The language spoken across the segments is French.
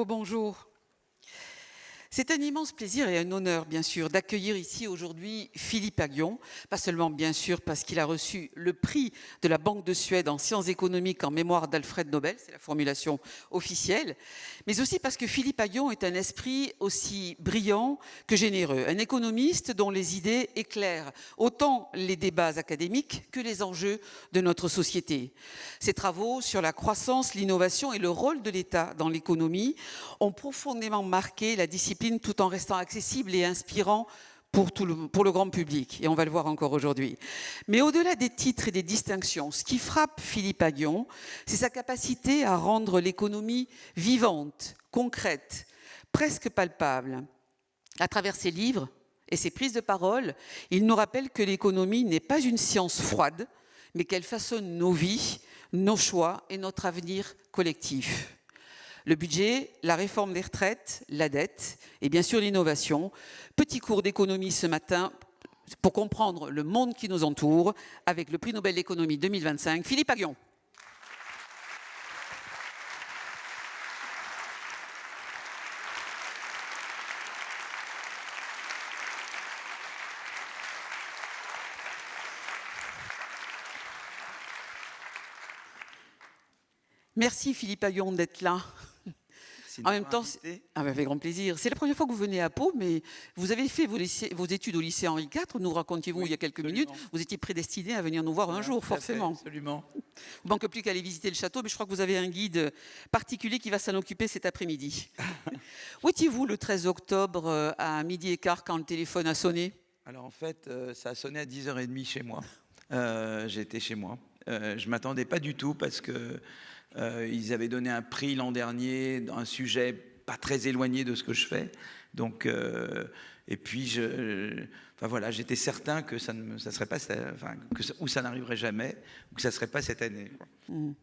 rebonjour. C'est un immense plaisir et un honneur, bien sûr, d'accueillir ici aujourd'hui Philippe Aghion, pas seulement, bien sûr, parce qu'il a reçu le prix de la Banque de Suède en sciences économiques en mémoire d'Alfred Nobel, c'est la formulation officielle, mais aussi parce que Philippe Aghion est un esprit aussi brillant que généreux, un économiste dont les idées éclairent autant les débats académiques que les enjeux de notre société. Ses travaux sur la croissance, l'innovation et le rôle de l'État dans l'économie ont profondément marqué la discipline tout en restant accessible et inspirant pour le grand public. Et on va le voir encore aujourd'hui. Mais au-delà des titres et des distinctions, ce qui frappe Philippe Aghion, c'est sa capacité à rendre l'économie vivante, concrète, presque palpable. À travers ses livres et ses prises de parole, il nous rappelle que l'économie n'est pas une science froide, mais qu'elle façonne nos vies, nos choix et notre avenir collectif. Le budget, la réforme des retraites, la dette et bien sûr l'innovation. Petit cours d'économie ce matin pour comprendre le monde qui nous entoure avec le prix Nobel d'économie 2025, Philippe Aghion. Merci Philippe Aghion d'être là. En même temps, avec grand plaisir. C'est la première fois que vous venez à Pau, mais vous avez fait vos études au lycée Henri IV, nous racontiez-vous il y a quelques minutes. Vous étiez prédestiné à venir nous voir un jour, forcément. Absolument. Il ne manque plus qu'à aller visiter le château, mais je crois que vous avez un guide particulier qui va s'en occuper cet après-midi. Où étiez-vous le 13 octobre à 12h15 quand le téléphone a sonné? Alors en fait, ça a sonné à 10h30 chez moi. J'étais chez moi. Je ne m'attendais pas du tout parce que ils avaient donné un prix l'an dernier dans un sujet pas très éloigné de ce que je fais. Donc, et puis, enfin voilà, j'étais certain que ça serait pas, enfin, ou ça n'arriverait jamais, ou que ça serait pas cette année.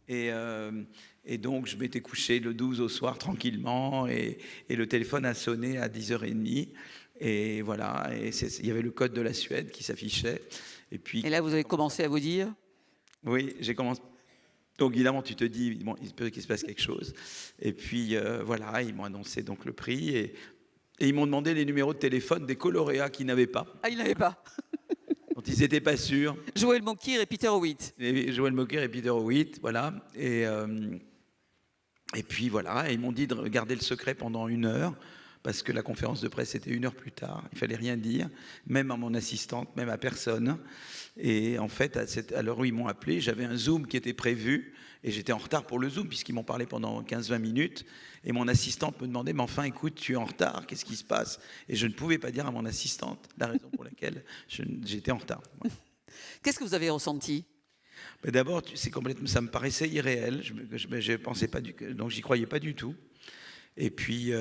Et donc, je m'étais couché le 12 au soir tranquillement, et le téléphone a sonné à 10h30. Et voilà, et il y avait le code de la Suède qui s'affichait. Et là, vous avez commencé à vous dire? Oui, j'ai commencé. Donc évidemment, tu te dis, bon, il peut qu'il se passe quelque chose. Et puis voilà, ils m'ont annoncé donc le prix et ils m'ont demandé les numéros de téléphone des lauréats qu'ils n'avaient pas. Ah, ils n'avaient pas. Donc ils n'étaient pas sûrs. Joël Mokyr et Peter Howitt. Joël Mokyr et Peter Howitt, voilà. Et puis voilà, et ils m'ont dit de garder le secret pendant 1 heure. Parce que la conférence de presse était 1 heure plus tard. Il fallait rien dire, même à mon assistante, même à personne. Et en fait, à l'heure où ils m'ont appelé, j'avais un Zoom qui était prévu et j'étais en retard pour le Zoom puisqu'ils m'ont parlé pendant 15-20 minutes. Et mon assistante me demandait, mais enfin, écoute, tu es en retard, qu'est-ce qui se passe? Et je ne pouvais pas dire à mon assistante la raison pour laquelle j'étais en retard. Voilà. Qu'est-ce que vous avez ressenti? Mais d'abord, ça me paraissait irréel. Je pensais pas donc j'y croyais pas du tout. Et puis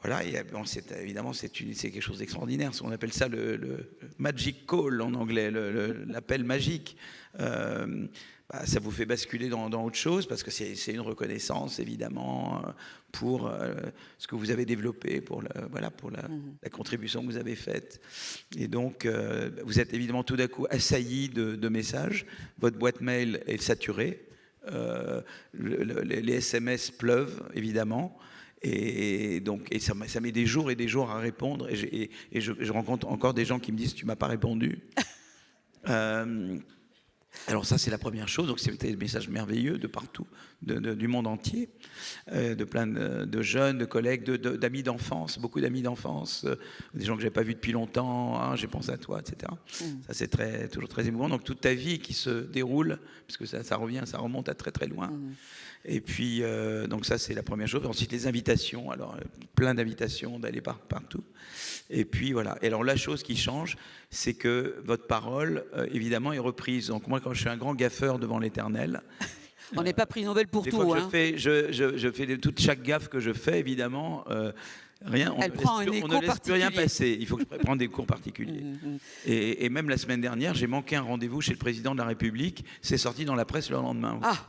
voilà, et bon, évidemment, c'est quelque chose d'extraordinaire. On appelle ça le magic call en anglais, l'appel magique. Ça vous fait basculer dans autre chose parce que c'est une reconnaissance, évidemment, pour ce que vous avez développé, pour la contribution que vous avez faite. Et donc, vous êtes évidemment tout d'un coup assailli de messages. Votre boîte mail est saturée. Les SMS pleuvent, évidemment. Et ça met des jours et des jours à répondre et je rencontre encore des gens qui me disent tu m'as pas répondu. Alors ça c'est la première chose, donc c'était des messages merveilleux de partout, du monde entier, de plein de jeunes, de collègues, d'amis d'enfance, beaucoup d'amis d'enfance, des gens que j'ai pas vus depuis longtemps, hein, j'ai pensé à toi, etc. Ça c'est toujours très émouvant, donc toute ta vie qui se déroule, parce que ça remonte à très très loin. Et puis, donc ça, c'est la première chose. Ensuite, les invitations. Alors, plein d'invitations d'aller partout. Et puis, voilà. Et alors, la chose qui change, c'est que votre parole, évidemment, est reprise. Donc, moi, quand je suis un grand gaffeur devant l'Éternel... On n'est pas prix Nobel pour tout. Fois que je fais chaque gaffe que je fais, évidemment... Rien, on ne laisse plus rien passer. Il faut que je prenne des cours particuliers. Et même la semaine dernière, j'ai manqué un rendez-vous chez le président de la République. C'est sorti dans la presse le lendemain. Ah.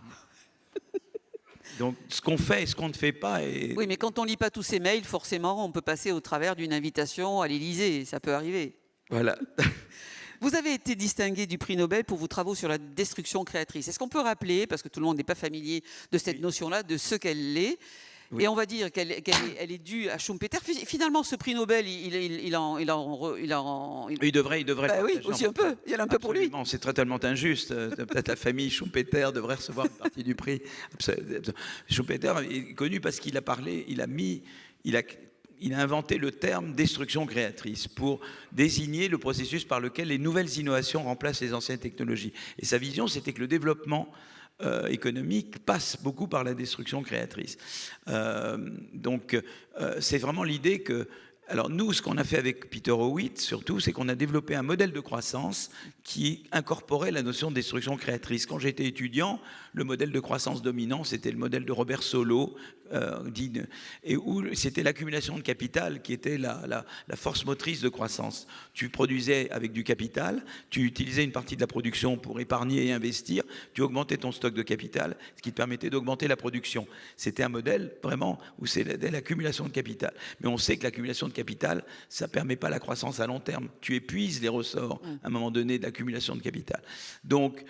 Donc, ce qu'on fait et ce qu'on ne fait pas... Oui, mais quand on ne lit pas tous ces mails, forcément, on peut passer au travers d'une invitation à l'Élysée. Ça peut arriver. Voilà. Vous avez été distingué du prix Nobel pour vos travaux sur la destruction créatrice. Est-ce qu'on peut rappeler, parce que tout le monde n'est pas familier de cette notion-là, de ce qu'elle est, Oui. Et on va dire elle est due à Schumpeter. Finalement, ce prix Nobel, Il devrait le bah oui, partager aussi un peu. Il y en a un peu pour lui. Absolument, c'est totalement injuste. Peut-être la famille Schumpeter devrait recevoir une partie du prix. Schumpeter est connu parce qu'il a parlé, il a inventé le terme destruction créatrice pour désigner le processus par lequel les nouvelles innovations remplacent les anciennes technologies. Et sa vision, c'était que le développement économique passe beaucoup par la destruction créatrice. C'est vraiment l'idée que... Alors nous, ce qu'on a fait avec Peter Howitt, surtout, c'est qu'on a développé un modèle de croissance qui incorporait la notion de destruction créatrice. Quand j'étais étudiant, le modèle de croissance dominant, c'était le modèle de Robert Solow, et où c'était l'accumulation de capital qui était la force motrice de croissance. Tu produisais avec du capital, tu utilisais une partie de la production pour épargner et investir, tu augmentais ton stock de capital, ce qui te permettait d'augmenter la production. C'était un modèle vraiment où c'était l'accumulation de capital. Mais on sait que l'accumulation de capital, ça ne permet pas la croissance à long terme. Tu épuises les ressorts à un moment donné d'accumulation de capital. Donc,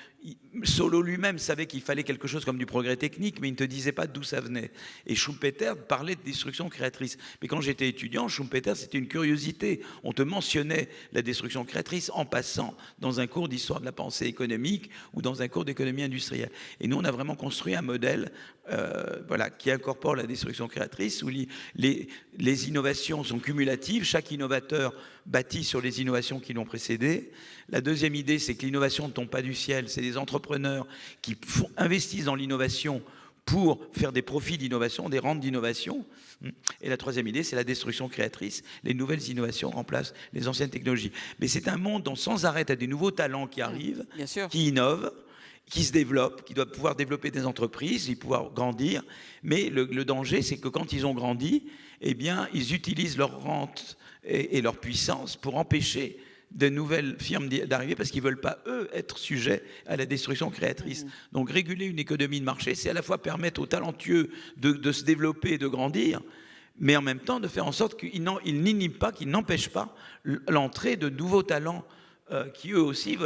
Solow lui-même savait qu'il fallait quelque chose comme du progrès technique, mais il ne te disait pas d'où ça venait. Et Schumpeter parlait de destruction créatrice. Mais quand j'étais étudiant, Schumpeter, c'était une curiosité. On te mentionnait la destruction créatrice en passant dans un cours d'histoire de la pensée économique ou dans un cours d'économie industrielle. Et nous, on a vraiment construit un modèle qui incorpore la destruction créatrice, où les innovations sont cumulatives. Chaque innovateur bâtit sur les innovations qui l'ont précédé. La deuxième idée, c'est que l'innovation ne tombe pas du ciel. C'est des entrepreneurs qui investissent dans l'innovation pour faire des profits d'innovation, des rentes d'innovation. Et la troisième idée, c'est la destruction créatrice. Les nouvelles innovations remplacent les anciennes technologies. Mais c'est un monde dont sans arrêt, tu as des nouveaux talents qui arrivent, qui innovent, qui se développent, qui doivent pouvoir développer des entreprises, ils pouvoir grandir. Mais le danger, c'est que quand ils ont grandi, eh bien, ils utilisent leur rente et leur puissance pour empêcher de nouvelles firmes d'arriver parce qu'ils ne veulent pas, eux, être sujets à la destruction créatrice. Donc réguler une économie de marché, c'est à la fois permettre aux talentueux de se développer et de grandir, mais en même temps de faire en sorte qu'ils n'inhibent pas, qu'ils n'empêchent pas l'entrée de nouveaux talents qui eux aussi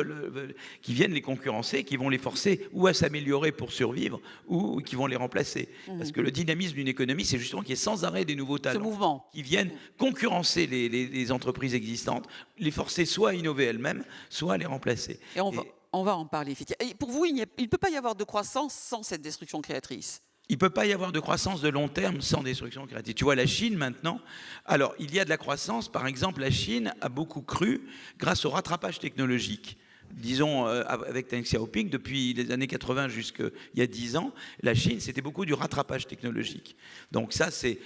qui viennent les concurrencer, qui vont les forcer ou à s'améliorer pour survivre ou qui vont les remplacer. Parce que le dynamisme d'une économie, c'est justement qu'il y ait sans arrêt des nouveaux talents qui viennent concurrencer les entreprises existantes, les forcer soit à innover elles-mêmes, soit à les remplacer. Et on va en parler. Et pour vous, il ne peut pas y avoir de croissance sans cette destruction créatrice. Il ne peut pas y avoir de croissance de long terme sans destruction créatrice. Tu vois, la Chine maintenant, alors il y a de la croissance, par exemple, la Chine a beaucoup cru grâce au rattrapage technologique. Disons, avec Deng Xiaoping, depuis les années 80 jusqu'il y a 10 ans, la Chine, c'était beaucoup du rattrapage technologique. Donc ça, c'est...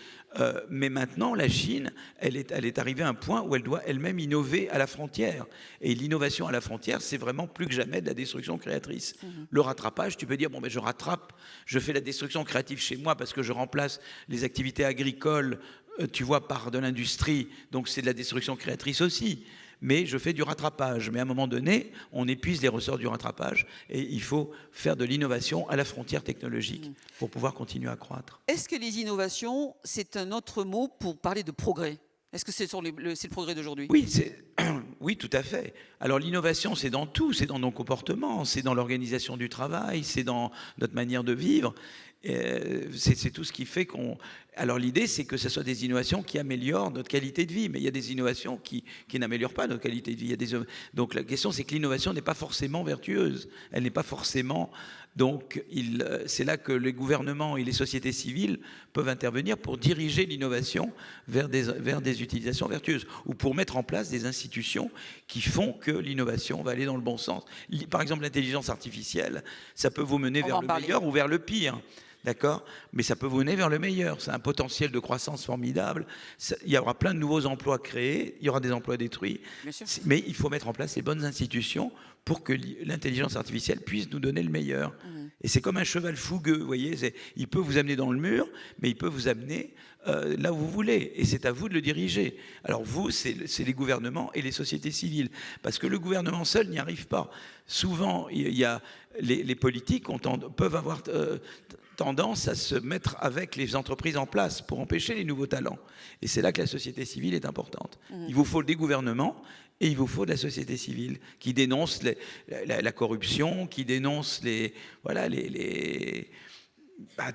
mais maintenant, la Chine, elle est arrivée à un point où elle doit elle-même innover à la frontière. Et l'innovation à la frontière, c'est vraiment plus que jamais de la destruction créatrice. Le rattrapage, tu peux dire, bon, ben, je rattrape, je fais la destruction créative chez moi parce que je remplace les activités agricoles, tu vois, par de l'industrie. Donc c'est de la destruction créatrice aussi. Mais je fais du rattrapage. Mais à un moment donné, on épuise les ressorts du rattrapage et il faut faire de l'innovation à la frontière technologique pour pouvoir continuer à croître. Est-ce que les innovations, c'est un autre mot pour parler de progrès ? Est-ce que c'est le progrès d'aujourd'hui ? Oui, tout à fait. Alors l'innovation, c'est dans tout, c'est dans nos comportements, c'est dans l'organisation du travail, c'est dans notre manière de vivre. C'est tout ce qui fait qu'on... Alors l'idée, c'est que ce soit des innovations qui améliorent notre qualité de vie, mais il y a des innovations qui n'améliorent pas notre qualité de vie. Donc la question, c'est que l'innovation n'est pas forcément vertueuse. Elle n'est pas forcément... Donc c'est là que les gouvernements et les sociétés civiles peuvent intervenir pour diriger l'innovation vers des utilisations vertueuses ou pour mettre en place des institutions qui font que l'innovation va aller dans le bon sens. Par exemple, l'intelligence artificielle, ça peut vous mener vers le meilleur ou vers le pire. D'accord ? Mais ça peut vous mener vers le meilleur. C'est un potentiel de croissance formidable. Il y aura plein de nouveaux emplois créés, il y aura des emplois détruits. Mais il faut mettre en place les bonnes institutions pour que l'intelligence artificielle puisse nous donner le meilleur. Et c'est comme un cheval fougueux, vous voyez. Il peut vous amener dans le mur, mais il peut vous amener là où vous voulez. Et c'est à vous de le diriger. Alors vous, c'est les gouvernements et les sociétés civiles. Parce que le gouvernement seul n'y arrive pas. Souvent, les politiques peuvent avoir... tendance à se mettre avec les entreprises en place pour empêcher les nouveaux talents. Et c'est là que la société civile est importante. Il vous faut des gouvernements et il vous faut de la société civile qui dénonce la corruption, qui dénonce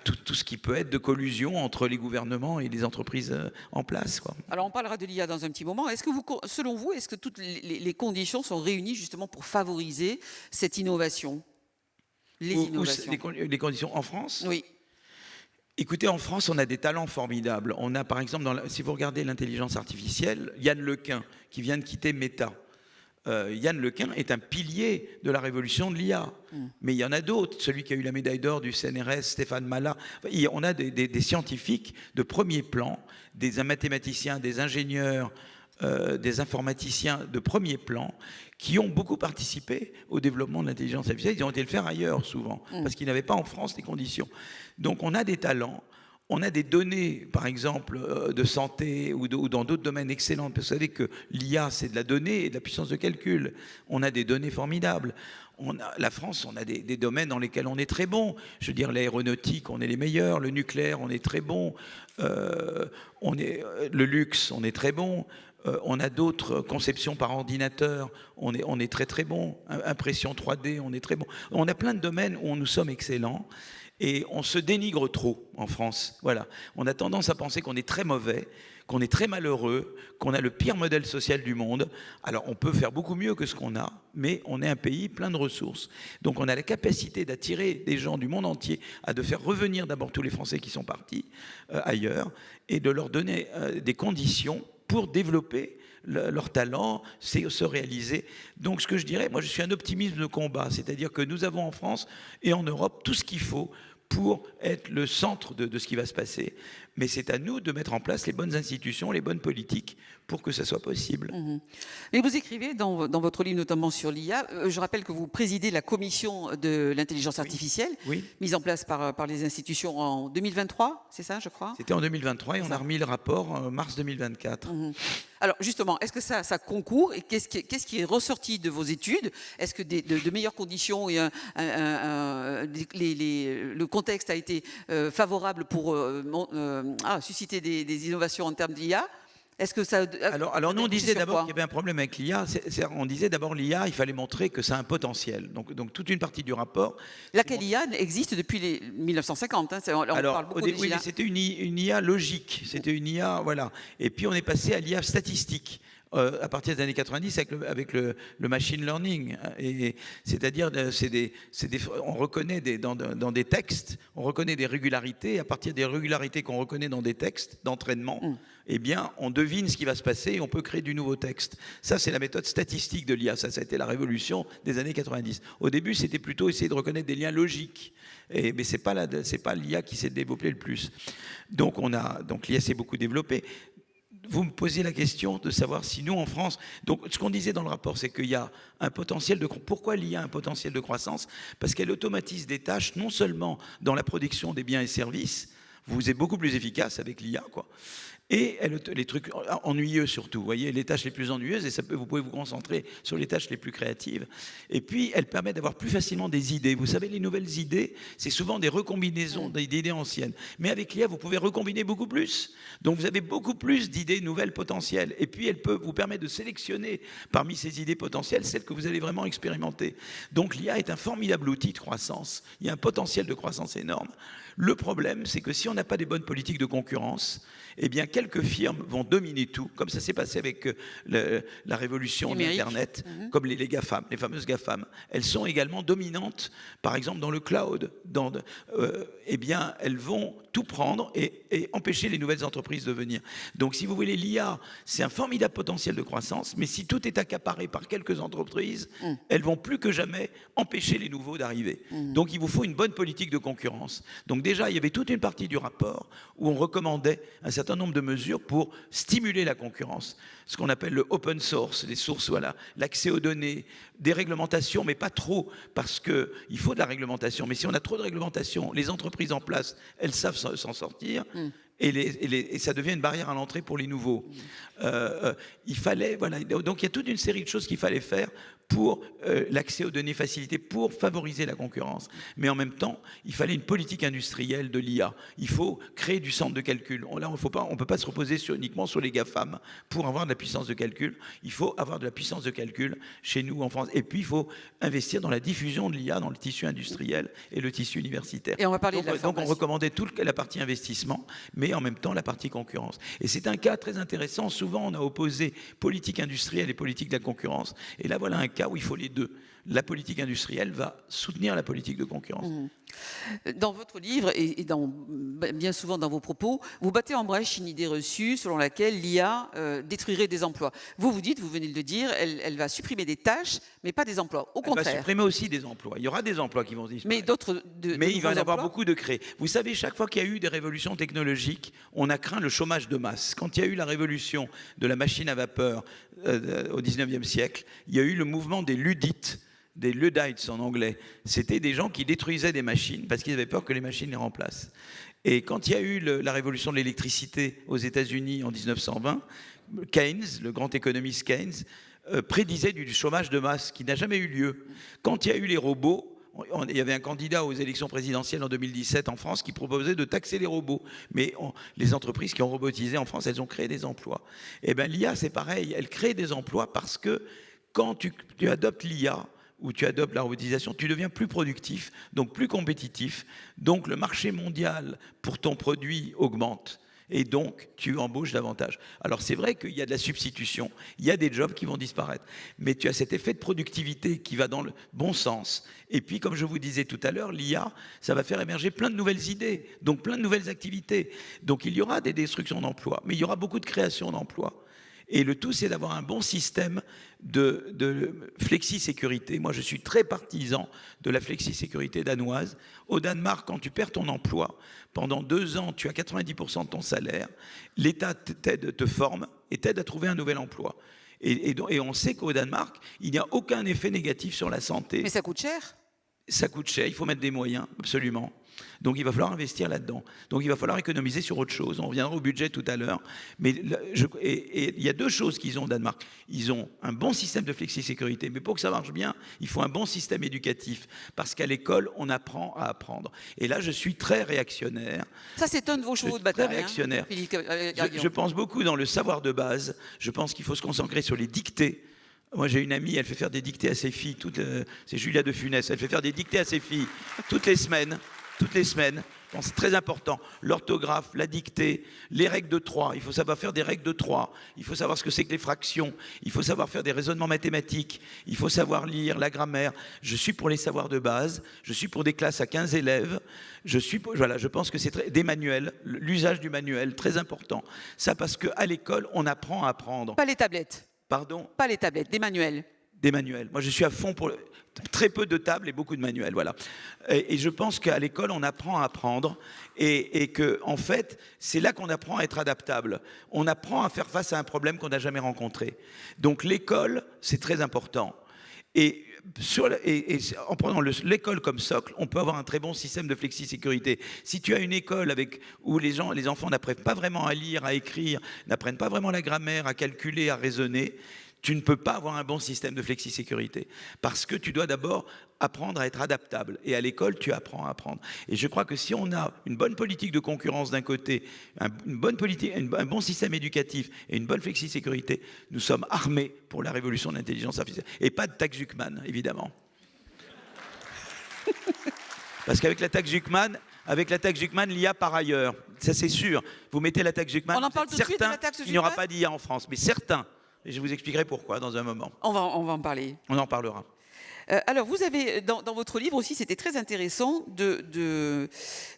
tout ce qui peut être de collusion entre les gouvernements et les entreprises en place, quoi. Alors, on parlera de l'IA dans un petit moment. Est-ce que selon vous, est-ce que toutes les conditions sont réunies justement pour favoriser cette innovation, les innovations? Les conditions en France? Oui. Écoutez, en France, on a des talents formidables. On a, par exemple, si vous regardez l'intelligence artificielle, Yann Lequin, qui vient de quitter Meta. Yann Lequin est un pilier de la révolution de l'IA. Mais il y en a d'autres. Celui qui a eu la médaille d'or du CNRS, Stéphane Mala. On a des scientifiques de premier plan, des mathématiciens, des ingénieurs, des informaticiens de premier plan qui ont beaucoup participé au développement de l'intelligence artificielle. Ils ont été le faire ailleurs souvent, parce qu'ils n'avaient pas en France les conditions. Donc on a des talents. On a des données, par exemple, de santé ou dans d'autres domaines excellentes. Vous savez que l'IA, c'est de la donnée et de la puissance de calcul. On a des données formidables. La France, on a des domaines dans lesquels on est très bon. Je veux dire, l'aéronautique, on est les meilleurs. Le nucléaire, on est très bon. Le luxe, on est très bon. On a d'autres conceptions par ordinateur, on est très très bon. Impression 3D, on est très bon. On a plein de domaines où nous sommes excellents. Et on se dénigre trop en France. Voilà. On a tendance à penser qu'on est très mauvais, qu'on est très malheureux, qu'on a le pire modèle social du monde. Alors on peut faire beaucoup mieux que ce qu'on a, mais on est un pays plein de ressources. Donc on a la capacité d'attirer des gens du monde entier, de faire revenir d'abord tous les Français qui sont partis ailleurs, et de leur donner des conditions pour développer leur talent, se réaliser. Donc ce que je dirais, moi je suis un optimisme de combat, c'est-à-dire que nous avons en France et en Europe tout ce qu'il faut pour être le centre de ce qui va se passer. Mais c'est à nous de mettre en place les bonnes institutions, les bonnes politiques pour que ça soit possible. Et vous écrivez dans votre livre notamment sur l'IA, je rappelle que vous présidez la commission de l'intelligence artificielle, mise en place par les institutions en 2023, c'est ça je crois? C'était en 2023 et on a remis le rapport en mars 2024. Alors justement, est-ce que ça concourt et qu'est-ce qui est ressorti de vos études? Est-ce que de meilleures conditions et le contexte a été favorable pour susciter des innovations en termes d'IA? Est-ce que ça... Alors nous, on disait d'abord qu'il y avait un problème avec l'IA. On disait d'abord l'IA, il fallait montrer que ça a un potentiel. Donc toute une partie du rapport... Laquelle IA existe depuis les 1950. On parle beaucoup oui, mais c'était une IA logique. C'était une IA, voilà. Et puis on est passé à l'IA statistique. À partir des années 90 avec le machine learning. C'est-à-dire, on reconnaît dans des textes, on reconnaît des régularités. À partir des régularités qu'on reconnaît dans des textes d'entraînement, eh bien, on devine ce qui va se passer et on peut créer du nouveau texte. Ça, c'est la méthode statistique de l'IA. Ça a été la révolution des années 90. Au début, c'était plutôt essayer de reconnaître des liens logiques. Mais c'est pas l'IA qui s'est développée le plus. Donc l'IA s'est beaucoup développée. Vous me posez la question de savoir si nous, en France... Donc, ce qu'on disait dans le rapport, c'est qu'il y a un potentiel de... Pourquoi il y a un potentiel de croissance? Parce qu'elle automatise des tâches, non seulement dans la production des biens et services, vous êtes beaucoup plus efficace avec l'IA, quoi. Et les trucs ennuyeux surtout, vous voyez, les tâches les plus ennuyeuses, et vous pouvez vous concentrer sur les tâches les plus créatives. Et puis, elle permet d'avoir plus facilement des idées. Vous savez, les nouvelles idées, c'est souvent des recombinaisons d'idées anciennes. Mais avec l'IA, vous pouvez recombiner beaucoup plus. Donc, vous avez beaucoup plus d'idées nouvelles potentielles. Et puis, elle peut vous permettre de sélectionner parmi ces idées potentielles celles que vous allez vraiment expérimenter. Donc, l'IA est un formidable outil de croissance. Il y a un potentiel de croissance énorme. Le problème, c'est que si on n'a pas des bonnes politiques de concurrence, eh bien, quelques firmes vont dominer tout, comme ça s'est passé avec la révolution de l'Internet, comme les GAFAM, les fameuses GAFAM. Elles sont également dominantes, par exemple, dans le cloud. Eh bien, elles vont tout prendre et empêcher les nouvelles entreprises de venir. Donc, si vous voulez, l'IA, c'est un formidable potentiel de croissance, mais si tout est accaparé par quelques entreprises, elles vont plus que jamais empêcher les nouveaux d'arriver. Donc, il vous faut une bonne politique de concurrence. Donc, déjà, il y avait toute une partie du rapport où on recommandait un certain nombre de mesures pour stimuler la concurrence. Ce qu'on appelle le open source, les sources, voilà, l'accès aux données, des réglementations, mais pas trop, parce qu'il faut de la réglementation. Mais si on a trop de réglementation, les entreprises en place, elles savent s'en sortir. et ça devient une barrière à l'entrée pour les nouveaux. Il fallait, voilà, donc il y a toute une série de choses qu'il fallait faire pour l'accès aux données facilité, pour favoriser la concurrence. Mais en même temps, il fallait une politique industrielle de l'IA. Il faut créer du centre de calcul. Là, on ne peut pas se reposer uniquement sur les GAFAM pour avoir de la puissance de calcul. Il faut avoir de la puissance de calcul chez nous en France. Et puis, il faut investir dans la diffusion de l'IA dans le tissu industriel et le tissu universitaire. Et on va parler de la donc, on recommandait toute la partie investissement, mais en même temps la partie concurrence. Et c'est un cas très intéressant. Souvent, on a opposé politique industrielle et politique de la concurrence. Et là, voilà un cas où il faut les deux. La politique industrielle va soutenir la politique de concurrence. Dans votre livre et bien souvent dans vos propos, vous battez en brèche une idée reçue selon laquelle l'IA détruirait des emplois. Vous dites, vous venez de le dire, elle va supprimer des tâches, mais pas des emplois. Au contraire. Elle va supprimer aussi des emplois. Il y aura des emplois qui vont disparaître. Mais il va y en avoir beaucoup de créés. Vous savez, chaque fois qu'il y a eu des révolutions technologiques, on a craint le chômage de masse. Quand il y a eu la révolution de la machine à vapeur au 19e siècle, il y a eu le mouvement des Luddites, des Luddites en anglais. C'était des gens qui détruisaient des machines parce qu'ils avaient peur que les machines les remplacent. Et quand il y a eu la révolution de l'électricité aux États-Unis en 1920, Keynes, le grand économiste Keynes, prédisait du chômage de masse qui n'a jamais eu lieu. Quand il y a eu les robots, il y avait un candidat aux élections présidentielles en 2017 en France qui proposait de taxer les robots. Mais les entreprises qui ont robotisé en France, elles ont créé des emplois. Et bien l'IA, c'est pareil, elle crée des emplois parce que quand tu adoptes l'IA, où tu adoptes la robotisation, tu deviens plus productif, donc plus compétitif. Donc le marché mondial pour ton produit augmente. Et donc, tu embauches davantage. Alors c'est vrai qu'il y a de la substitution, il y a des jobs qui vont disparaître. Mais tu as cet effet de productivité qui va dans le bon sens. Et puis, comme je vous disais tout à l'heure, l'IA, ça va faire émerger plein de nouvelles idées, donc plein de nouvelles activités. Donc il y aura des destructions d'emplois, mais il y aura beaucoup de création d'emplois. Et le tout, c'est d'avoir un bon système de flexi-sécurité. Moi, je suis très partisan de la flexi-sécurité danoise. Au Danemark, quand tu perds ton emploi, pendant 2 ans, tu as 90% de ton salaire. L'État te forme et t'aide à trouver un nouvel emploi. Et on sait qu'au Danemark, il n'y a aucun effet négatif sur la santé. Mais ça coûte cher. Ça coûte cher, il faut mettre des moyens, absolument. Donc il va falloir investir là-dedans. Donc il va falloir économiser sur autre chose. On reviendra au budget tout à l'heure. Mais il y a 2 choses qu'ils ont au Danemark. Ils ont un bon système de flexi-sécurité. Mais pour que ça marche bien, il faut un bon système éducatif. Parce qu'à l'école, on apprend à apprendre. Et là, je suis très réactionnaire. Ça, c'est un de vos chevaux de bataille. Très réactionnaire. Hein, je pense beaucoup dans le savoir de base. Je pense qu'il faut se concentrer sur les dictées. Moi, j'ai une amie, elle fait faire des dictées à ses filles. C'est Julia de Funès. Elle fait faire des dictées à ses filles toutes les semaines. Toutes les semaines. C'est très important. L'orthographe, la dictée, les règles de 3. Il faut savoir faire des règles de 3. Il faut savoir ce que c'est que les fractions. Il faut savoir faire des raisonnements mathématiques. Il faut savoir lire la grammaire. Je suis pour les savoirs de base. Je suis pour des classes à 15 élèves. Je pense que c'est des manuels. L'usage du manuel, très important. Ça parce qu'à l'école, on apprend à apprendre. Pas les tablettes. Pardon ? Pas les tablettes, des manuels. Des manuels. Moi, je suis à fond pour très peu de tables et beaucoup de manuels, voilà. Et je pense qu'à l'école, on apprend à apprendre et que, en fait, c'est là qu'on apprend à être adaptable. On apprend à faire face à un problème qu'on n'a jamais rencontré. Donc, l'école, c'est très important. Et en prenant l'école comme socle, on peut avoir un très bon système de flexi-sécurité. Si tu as une école où les enfants n'apprennent pas vraiment à lire, à écrire, n'apprennent pas vraiment la grammaire, à calculer, à raisonner, tu ne peux pas avoir un bon système de flexi-sécurité parce que tu dois d'abord apprendre à être adaptable. Et à l'école, tu apprends à apprendre. Et je crois que si on a une bonne politique de concurrence d'un côté, un bon système éducatif et une bonne flexi-sécurité, nous sommes armés pour la révolution de l'intelligence artificielle. Et pas de taxe Zuckman, évidemment. Parce qu'avec la taxe Zuckman, l'IA par ailleurs, ça c'est sûr. Vous mettez la taxe Zuckman, on en parle tout de suite de la taxe Zuckman. Il n'y aura pas d'IA en France, mais certains. Et je vous expliquerai pourquoi dans un moment. On va en parler. On en parlera. Alors, vous avez, dans votre livre aussi, c'était très intéressant,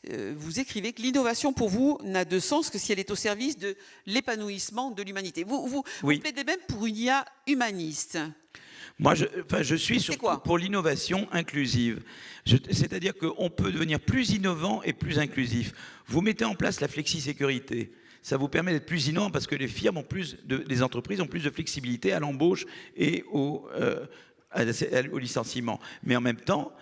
vous écrivez que l'innovation, pour vous, n'a de sens que si elle est au service de l'épanouissement de l'humanité. Vous plaidez même pour une IA humaniste. Moi, je suis surtout pour l'innovation inclusive. C'est-à-dire qu'on peut devenir plus innovant et plus inclusif. Vous mettez en place la flexi-sécurité. Ça vous permet d'être plus innovant parce que les firmes les entreprises ont plus de flexibilité à l'embauche et au licenciement. Mais en même temps,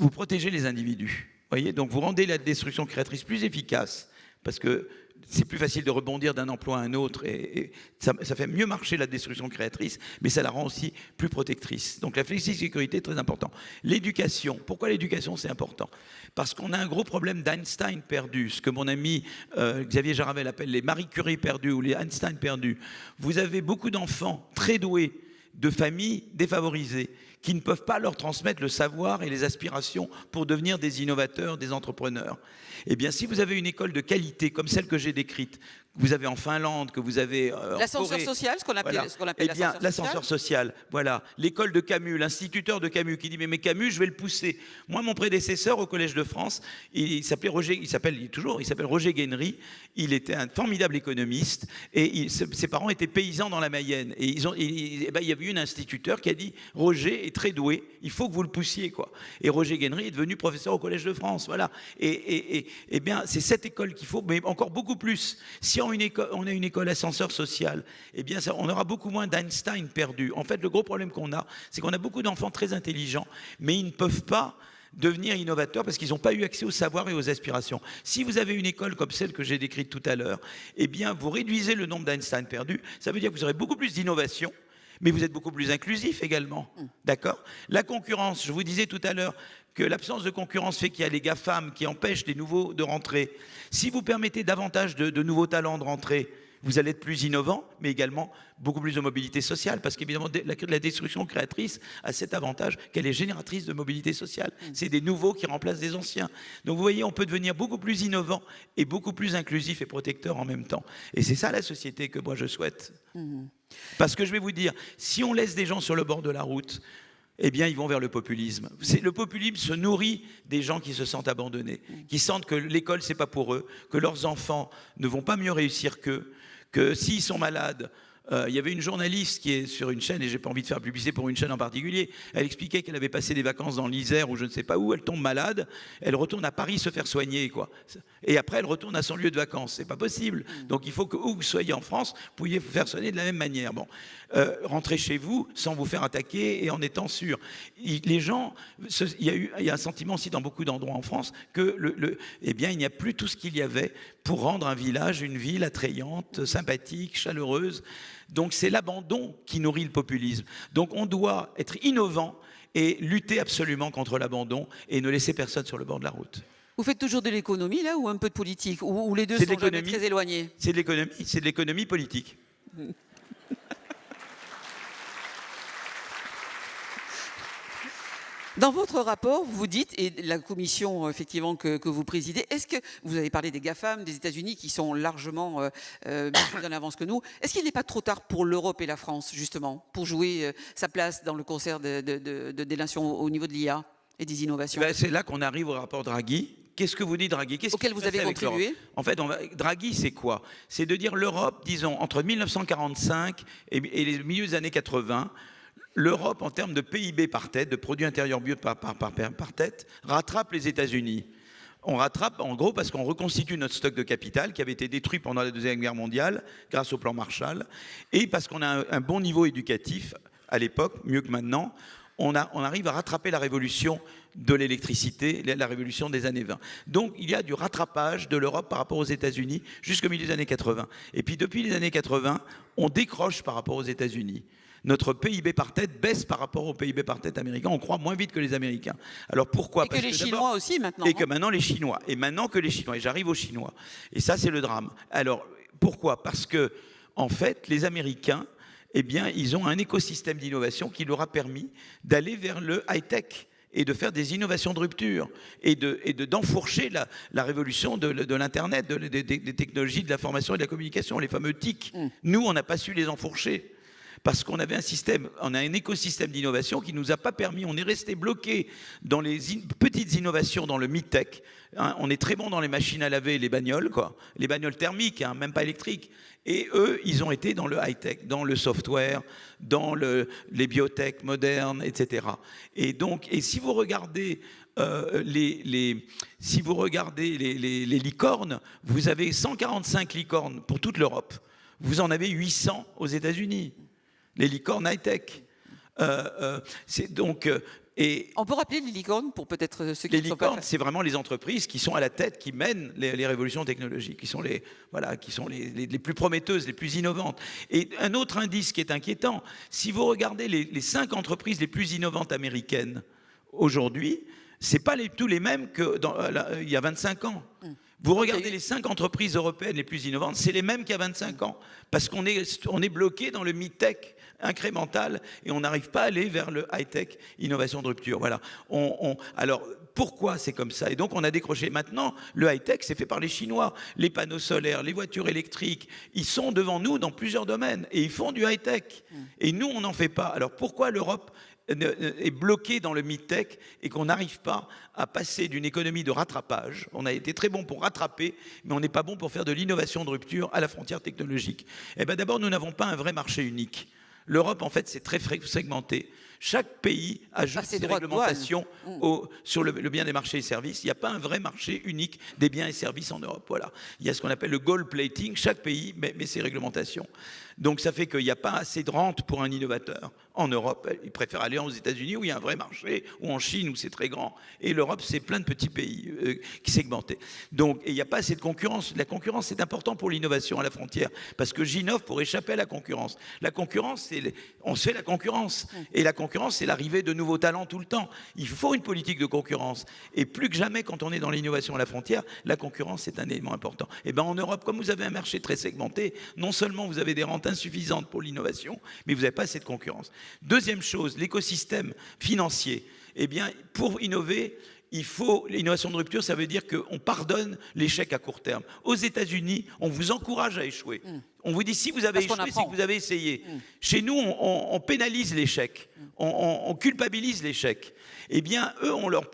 vous protégez les individus. Voyez, donc vous rendez la destruction créatrice plus efficace parce que c'est plus facile de rebondir d'un emploi à un autre et ça fait mieux marcher la destruction créatrice, mais ça la rend aussi plus protectrice. Donc la flexisécurité est très importante. L'éducation, pourquoi l'éducation c'est important? Parce qu'on a un gros problème d'Einstein perdu, ce que mon ami Xavier Jaravel appelle les Marie Curie perdus ou les Einstein perdus. Vous avez beaucoup d'enfants très doués de familles défavorisées qui ne peuvent pas leur transmettre le savoir et les aspirations pour devenir des innovateurs, des entrepreneurs. Eh bien, si vous avez une école de qualité comme celle que j'ai décrite, que vous avez en Finlande, que vous avez l'ascenseur social, ce qu'on appelle, voilà. Eh bien, l'ascenseur social, voilà. L'école de Camus, l'instituteur de Camus qui dit mais Camus, je vais le pousser. Moi, mon prédécesseur au Collège de France, il s'appelle Roger Guénery. Il était un formidable économiste et ses parents étaient paysans dans la Mayenne. Et il y avait eu un instituteur qui a dit Roger est très doué, il faut que vous le poussiez, quoi. Et Roger Guénery est devenu professeur au Collège de France, voilà. Et bien, c'est cette école qu'il faut, mais encore beaucoup plus. Si on a une école ascenseur social, eh bien, on aura beaucoup moins d'Einstein perdus. En fait, le gros problème qu'on a, c'est qu'on a beaucoup d'enfants très intelligents, mais ils ne peuvent pas devenir innovateurs parce qu'ils n'ont pas eu accès au savoir et aux aspirations. Si vous avez une école comme celle que j'ai décrite tout à l'heure, eh bien, vous réduisez le nombre d'Einstein perdus. Ça veut dire que vous aurez beaucoup plus d'innovation, mais vous êtes beaucoup plus inclusif également. D'accord? La concurrence, je vous disais tout à l'heure que l'absence de concurrence fait qu'il y a les GAFAM qui empêchent les nouveaux de rentrer. Si vous permettez davantage de nouveaux talents de rentrer, vous allez être plus innovant, mais également beaucoup plus de mobilité sociale, parce qu'évidemment, la destruction créatrice a cet avantage qu'elle est génératrice de mobilité sociale. C'est des nouveaux qui remplacent des anciens. Donc vous voyez, on peut devenir beaucoup plus innovant et beaucoup plus inclusif et protecteur en même temps. Et c'est ça la société que moi je souhaite. Parce que je vais vous dire, si on laisse des gens sur le bord de la route, eh bien, ils vont vers le populisme. Le populisme se nourrit des gens qui se sentent abandonnés, qui sentent que l'école, c'est pas pour eux, que leurs enfants ne vont pas mieux réussir qu'eux, que s'ils sont malades, il y avait une journaliste qui est sur une chaîne, et j'ai pas envie de faire publicité pour une chaîne en particulier, elle expliquait qu'elle avait passé des vacances dans l'Isère ou je ne sais pas où, elle tombe malade, elle retourne à Paris se faire soigner, quoi. Et après, elle retourne à son lieu de vacances. C'est pas possible. Donc il faut que, où vous soyez en France, vous pouviez vous faire soigner de la même manière. Bon, rentrez chez vous sans vous faire attaquer et en étant sûr. Les gens, il y a un sentiment aussi dans beaucoup d'endroits en France que eh bien, il n'y a plus tout ce qu'il y avait pour rendre un village, une ville attrayante, sympathique, chaleureuse. Donc c'est l'abandon qui nourrit le populisme. Donc on doit être innovant et lutter absolument contre l'abandon et ne laisser personne sur le bord de la route. Vous faites toujours de l'économie là ou un peu de politique ou les deux sont jamais très éloignés? C'est de l'économie politique. Dans votre rapport, vous dites, et la commission effectivement que vous présidez, est-ce que vous avez parlé des GAFAM, des États-Unis qui sont largement plus en avance que nous, est-ce qu'il n'est pas trop tard pour l'Europe et la France justement pour jouer sa place dans le concert des nations au niveau de l'IA et des innovations? Ben, c'est là qu'on arrive au rapport Draghi. Qu'est-ce que vous dit Draghi? Auquel vous avez contribué? En fait, Draghi, c'est quoi? C'est de dire l'Europe, disons, entre 1945 et les milieux des années 80, l'Europe, en termes de PIB par tête, de produit intérieur brut par tête, rattrape les États-Unis. On rattrape, en gros, parce qu'on reconstitue notre stock de capital qui avait été détruit pendant la Deuxième Guerre mondiale grâce au plan Marshall, et parce qu'on a un bon niveau éducatif à l'époque, mieux que maintenant, on arrive à rattraper la révolution de l'électricité, la révolution des années 20. Donc il y a du rattrapage de l'Europe par rapport aux États-Unis jusqu'au milieu des années 80. Et puis depuis les années 80, on décroche par rapport aux États-Unis. Notre PIB par tête baisse par rapport au PIB par tête américain. On croît moins vite que les Américains. Alors pourquoi? Parce que les Chinois aussi maintenant. Et que maintenant les Chinois. Et maintenant que les Chinois. Et j'arrive aux Chinois. Et ça, c'est le drame. Alors pourquoi? Parce que, en fait, les Américains, eh bien, ils ont un écosystème d'innovation qui leur a permis d'aller vers le high-tech et de faire des innovations de rupture et d'enfourcher la révolution de l'Internet, des technologies de l'information et de la communication, les fameux TIC. Nous, on n'a pas su les enfourcher. Parce qu'on avait on a un écosystème d'innovation qui ne nous a pas permis, on est resté bloqué dans les petites innovations dans le mid-tech. Hein, on est très bon dans les machines à laver et les bagnoles, quoi. Les bagnoles thermiques, hein, même pas électriques. Et eux, ils ont été dans le high-tech, dans le software, dans les biotech modernes, etc. Et donc, si vous regardez si vous regardez les licornes, vous avez 145 licornes pour toute l'Europe. Vous en avez 800 aux États-Unis. Les licornes high-tech. Donc, Et On peut rappeler les licornes pour peut-être ceux qui les ne sont pas... licornes, c'est vraiment les entreprises qui sont à la tête, qui mènent les révolutions technologiques, qui sont les plus prometteuses, les plus innovantes. Et un autre indice qui est inquiétant, si vous regardez les 5 entreprises les plus innovantes américaines aujourd'hui, ce n'est pas tous les mêmes qu'il y a 25 ans. Vous regardez les 5 entreprises européennes les plus innovantes, c'est les mêmes qu'il y a 25 ans. Parce qu'on est bloqué dans le mid-tech incrémental et on n'arrive pas à aller vers le high-tech, innovation de rupture. Voilà. Alors, pourquoi c'est comme ça? Et donc, on a décroché. Maintenant, le high-tech, c'est fait par les Chinois. Les panneaux solaires, les voitures électriques, ils sont devant nous dans plusieurs domaines et ils font du high-tech. Et nous, on n'en fait pas. Alors, pourquoi l'Europe est bloqué dans le mid-tech et qu'on n'arrive pas à passer d'une économie de rattrapage? On a été très bon pour rattraper, mais on n'est pas bon pour faire de l'innovation de rupture à la frontière technologique. Eh bien, d'abord, nous n'avons pas un vrai marché unique. L'Europe, en fait, c'est très segmenté. Chaque pays ajoute ses réglementations sur le bien des marchés et services. Il n'y a pas un vrai marché unique des biens et services en Europe. Voilà. Il y a ce qu'on appelle le gold plating. Chaque pays met ses réglementations. Donc ça fait qu'il n'y a pas assez de rente pour un innovateur. En Europe, il préfère aller aux États-Unis où il y a un vrai marché, ou en Chine où c'est très grand. Et l'Europe, c'est plein de petits pays qui segmentés. Donc il n'y a pas assez de concurrence. La concurrence, c'est important pour l'innovation à la frontière, parce que j'innove pour échapper à la concurrence. La concurrence, on se fait la concurrence. Et la concurrence, c'est l'arrivée de nouveaux talents tout le temps. Il faut une politique de concurrence. Et plus que jamais, quand on est dans l'innovation à la frontière, la concurrence est un élément important. Et bien en Europe, comme vous avez un marché très segmenté, non seulement vous avez des rentes insuffisantes pour l'innovation, mais vous n'avez pas assez de concurrence. Deuxième chose, l'écosystème financier. Eh bien, pour innover, il faut l'innovation de rupture, ça veut dire qu'on pardonne l'échec à court terme. Aux États-Unis, on vous encourage à échouer. On vous dit, si vous avez échoué, c'est que vous avez essayé. Chez nous, on pénalise l'échec, on culpabilise l'échec. Eh bien, eux,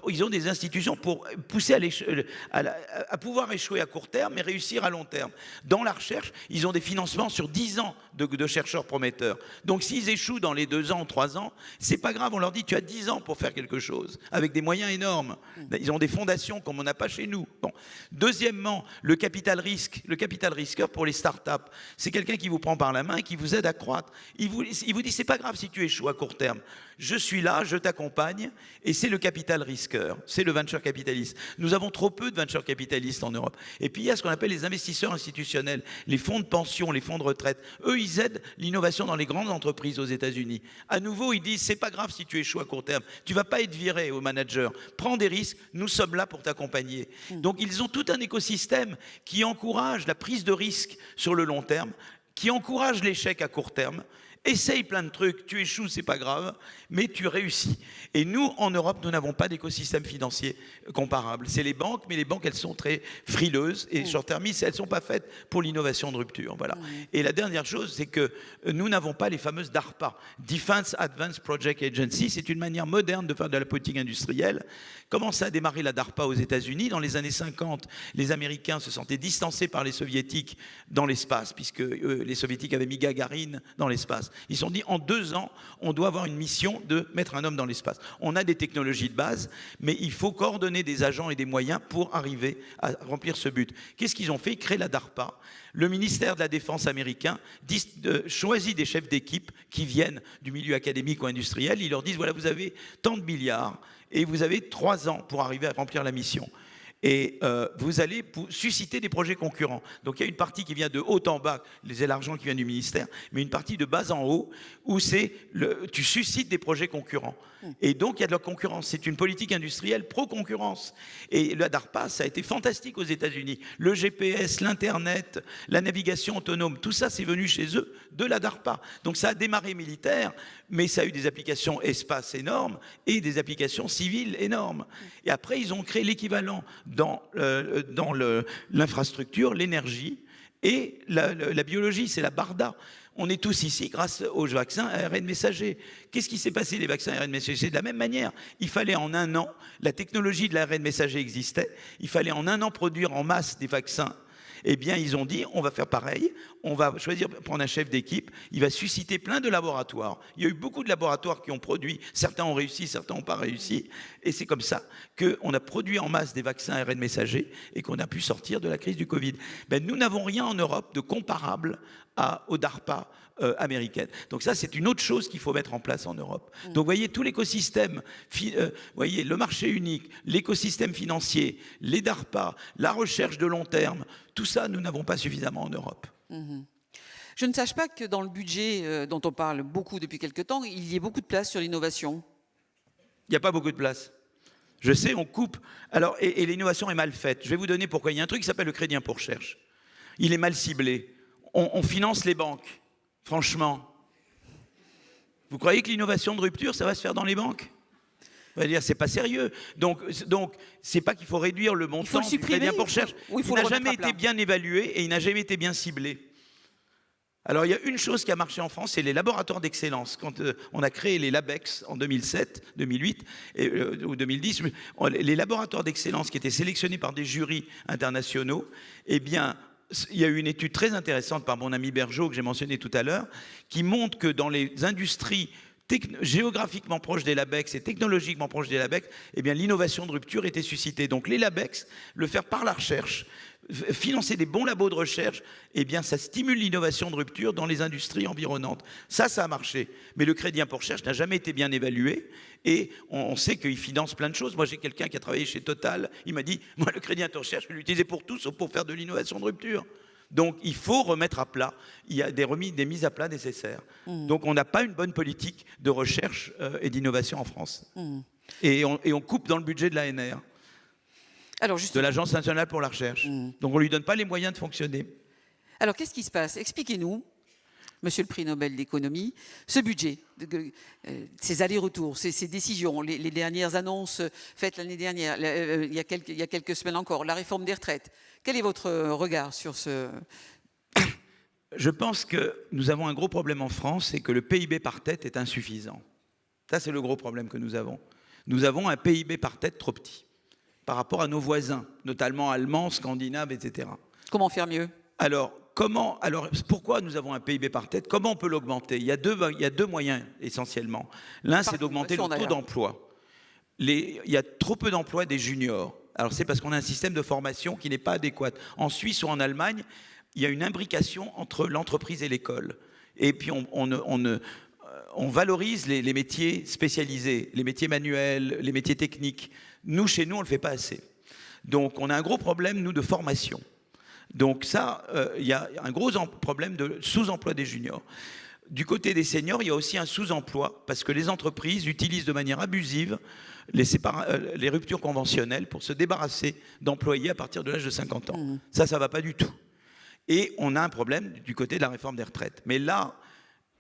ils ont des institutions pour pousser à pouvoir échouer à court terme, mais réussir à long terme. Dans la recherche, ils ont des financements sur 10 ans de chercheurs prometteurs. Donc, s'ils échouent dans les 2 ans ou 3 ans, c'est pas grave, on leur dit, tu as 10 ans pour faire quelque chose, avec des moyens énormes. Ils ont des fondations comme on n'a pas chez nous. Bon. Deuxièmement, le capital risque. Le capital risqueur pour les startups, c'est quelqu'un qui vous prend par la main et qui vous aide à croître. Il vous dit, c'est pas grave si tu échoues à court terme. Je suis là, je t'accompagne, et c'est le capital risqueur, c'est le venture capitaliste. Nous avons trop peu de venture capitalistes en Europe. Et puis il y a ce qu'on appelle les investisseurs institutionnels, les fonds de pension, les fonds de retraite. Eux, ils aident l'innovation dans les grandes entreprises aux États-Unis. À nouveau, ils disent, c'est pas grave si tu échoues à court terme, tu vas pas être viré au manager. Prends des risques, nous sommes là pour t'accompagner. Donc ils ont tout un écosystème qui encourage la prise de risque sur le long terme, qui encourage l'échec à court terme. Essaye plein de trucs, tu échoues, c'est pas grave, mais tu réussis. Et nous, en Europe, nous n'avons pas d'écosystème financier comparable. C'est les banques, mais les banques, elles sont très frileuses et short-termistes, elles ne sont pas faites pour l'innovation de rupture. Voilà. Et la dernière chose, c'est que nous n'avons pas les fameuses DARPA, Defense Advanced Project Agency. C'est une manière moderne de faire de la politique industrielle. Comment ça a démarré la DARPA aux États-Unis? Dans les années 50, les Américains se sentaient distancés par les Soviétiques dans l'espace, puisque les Soviétiques avaient mis Gagarine dans l'espace. Ils se sont dit, en 2 ans, on doit avoir une mission de mettre un homme dans l'espace. On a des technologies de base, mais il faut coordonner des agents et des moyens pour arriver à remplir ce but. Qu'est-ce qu'ils ont fait? Ils créent la DARPA. Le ministère de la Défense américain choisit des chefs d'équipe qui viennent du milieu académique ou industriel. Ils leur disent, voilà, vous avez tant de milliards et vous avez 3 ans pour arriver à remplir la mission. Et vous allez susciter des projets concurrents. Donc il y a une partie qui vient de haut en bas, c'est l'argent qui vient du ministère, mais une partie de bas en haut, où tu suscites des projets concurrents. Et donc il y a de la concurrence. C'est une politique industrielle pro-concurrence. Et la DARPA, ça a été fantastique aux États-Unis. Le GPS, l'Internet, la navigation autonome, tout ça, c'est venu chez eux de la DARPA. Donc ça a démarré militaire, mais ça a eu des applications espace énormes et des applications civiles énormes. Et après, ils ont créé l'équivalent dans l'infrastructure, l'énergie et la biologie, c'est la BARDA. On est tous ici grâce aux vaccins ARN messager. Qu'est-ce qui s'est passé les vaccins ARN messager? C'est de la même manière. Il fallait en 1 an, la technologie de l'ARN messager existait, il fallait en 1 an produire en masse des vaccins. Eh bien, ils ont dit, on va faire pareil, on va prendre un chef d'équipe, il va susciter plein de laboratoires. Il y a eu beaucoup de laboratoires qui ont produit, certains ont réussi, certains n'ont pas réussi, et c'est comme ça qu'on a produit en masse des vaccins ARN messagers et qu'on a pu sortir de la crise du Covid. Ben, nous n'avons rien en Europe de comparable au DARPA américaine. Donc ça, c'est une autre chose qu'il faut mettre en place en Europe. Donc vous voyez, tout l'écosystème, voyez, le marché unique, l'écosystème financier, les DARPA, la recherche de long terme, tout ça, nous n'avons pas suffisamment en Europe. Je ne sache pas que dans le budget dont on parle beaucoup depuis quelque temps, il y ait beaucoup de place sur l'innovation. Il n'y a pas beaucoup de place. Je sais, on coupe. Alors, et l'innovation est mal faite. Je vais vous donner pourquoi. Il y a un truc qui s'appelle le crédit impôt recherche. Il est mal ciblé. On finance les banques. Franchement. Vous croyez que l'innovation de rupture, ça va se faire dans les banques? On va dire, c'est pas sérieux. Donc, c'est pas qu'il faut réduire le montant du crédit impôt recherche. Il n'a jamais été bien évalué et il n'a jamais été bien ciblé. Alors, il y a une chose qui a marché en France, c'est les laboratoires d'excellence. Quand on a créé les LabEx en 2007, 2008 ou 2010, les laboratoires d'excellence qui étaient sélectionnés par des jurys internationaux, eh bien, il y a eu une étude très intéressante par mon ami Bergeau, que j'ai mentionné tout à l'heure, qui montre que dans les industries géographiquement proches des LabEx et technologiquement proches des LabEx, eh bien, l'innovation de rupture était suscitée. Donc les LabEx, le faire par la recherche, financer des bons labos de recherche, eh bien, ça stimule l'innovation de rupture dans les industries environnantes. Ça a marché. Mais le crédit impôt recherche n'a jamais été bien évalué et on sait qu'il finance plein de choses. Moi, j'ai quelqu'un qui a travaillé chez Total. Il m'a dit, moi, le crédit impôt recherche, je peux l'utiliser pour tout, sauf pour faire de l'innovation de rupture. Donc, il faut remettre à plat. Il y a des mises à plat nécessaires. Donc, on n'a pas une bonne politique de recherche et d'innovation en France. Et on coupe dans le budget de l'ANR. Alors, de l'Agence nationale pour la recherche. Donc on ne lui donne pas les moyens de fonctionner. Alors qu'est-ce qui se passe? Expliquez-nous, monsieur le prix Nobel d'économie, ce budget, ces allers-retours, ces décisions, les dernières annonces faites l'année dernière, il y a quelques semaines encore, la réforme des retraites. Quel est votre regard sur ce... Je pense que nous avons un gros problème en France, c'est que le PIB par tête est insuffisant. Ça, c'est le gros problème que nous avons. Nous avons un PIB par tête trop petit par rapport à nos voisins, notamment allemands, scandinaves, etc. Comment faire mieux? Alors, pourquoi nous avons un PIB par tête? Comment on peut l'augmenter? Il y a deux moyens essentiellement. L'un, c'est d'augmenter le taux d'emploi. Il y a trop peu d'emplois des juniors. Alors, c'est parce qu'on a un système de formation qui n'est pas adéquat. En Suisse ou en Allemagne, il y a une imbrication entre l'entreprise et l'école. Et puis, on valorise les métiers spécialisés, les métiers manuels, les métiers techniques. Nous, chez nous, on ne le fait pas assez. Donc, on a un gros problème, nous, de formation. Donc ça, il y a un gros problème de sous-emploi des juniors. Du côté des seniors, il y a aussi un sous-emploi, parce que les entreprises utilisent de manière abusive les ruptures conventionnelles pour se débarrasser d'employés à partir de l'âge de 50 ans. Ça ne va pas du tout. Et on a un problème du côté de la réforme des retraites. Mais là,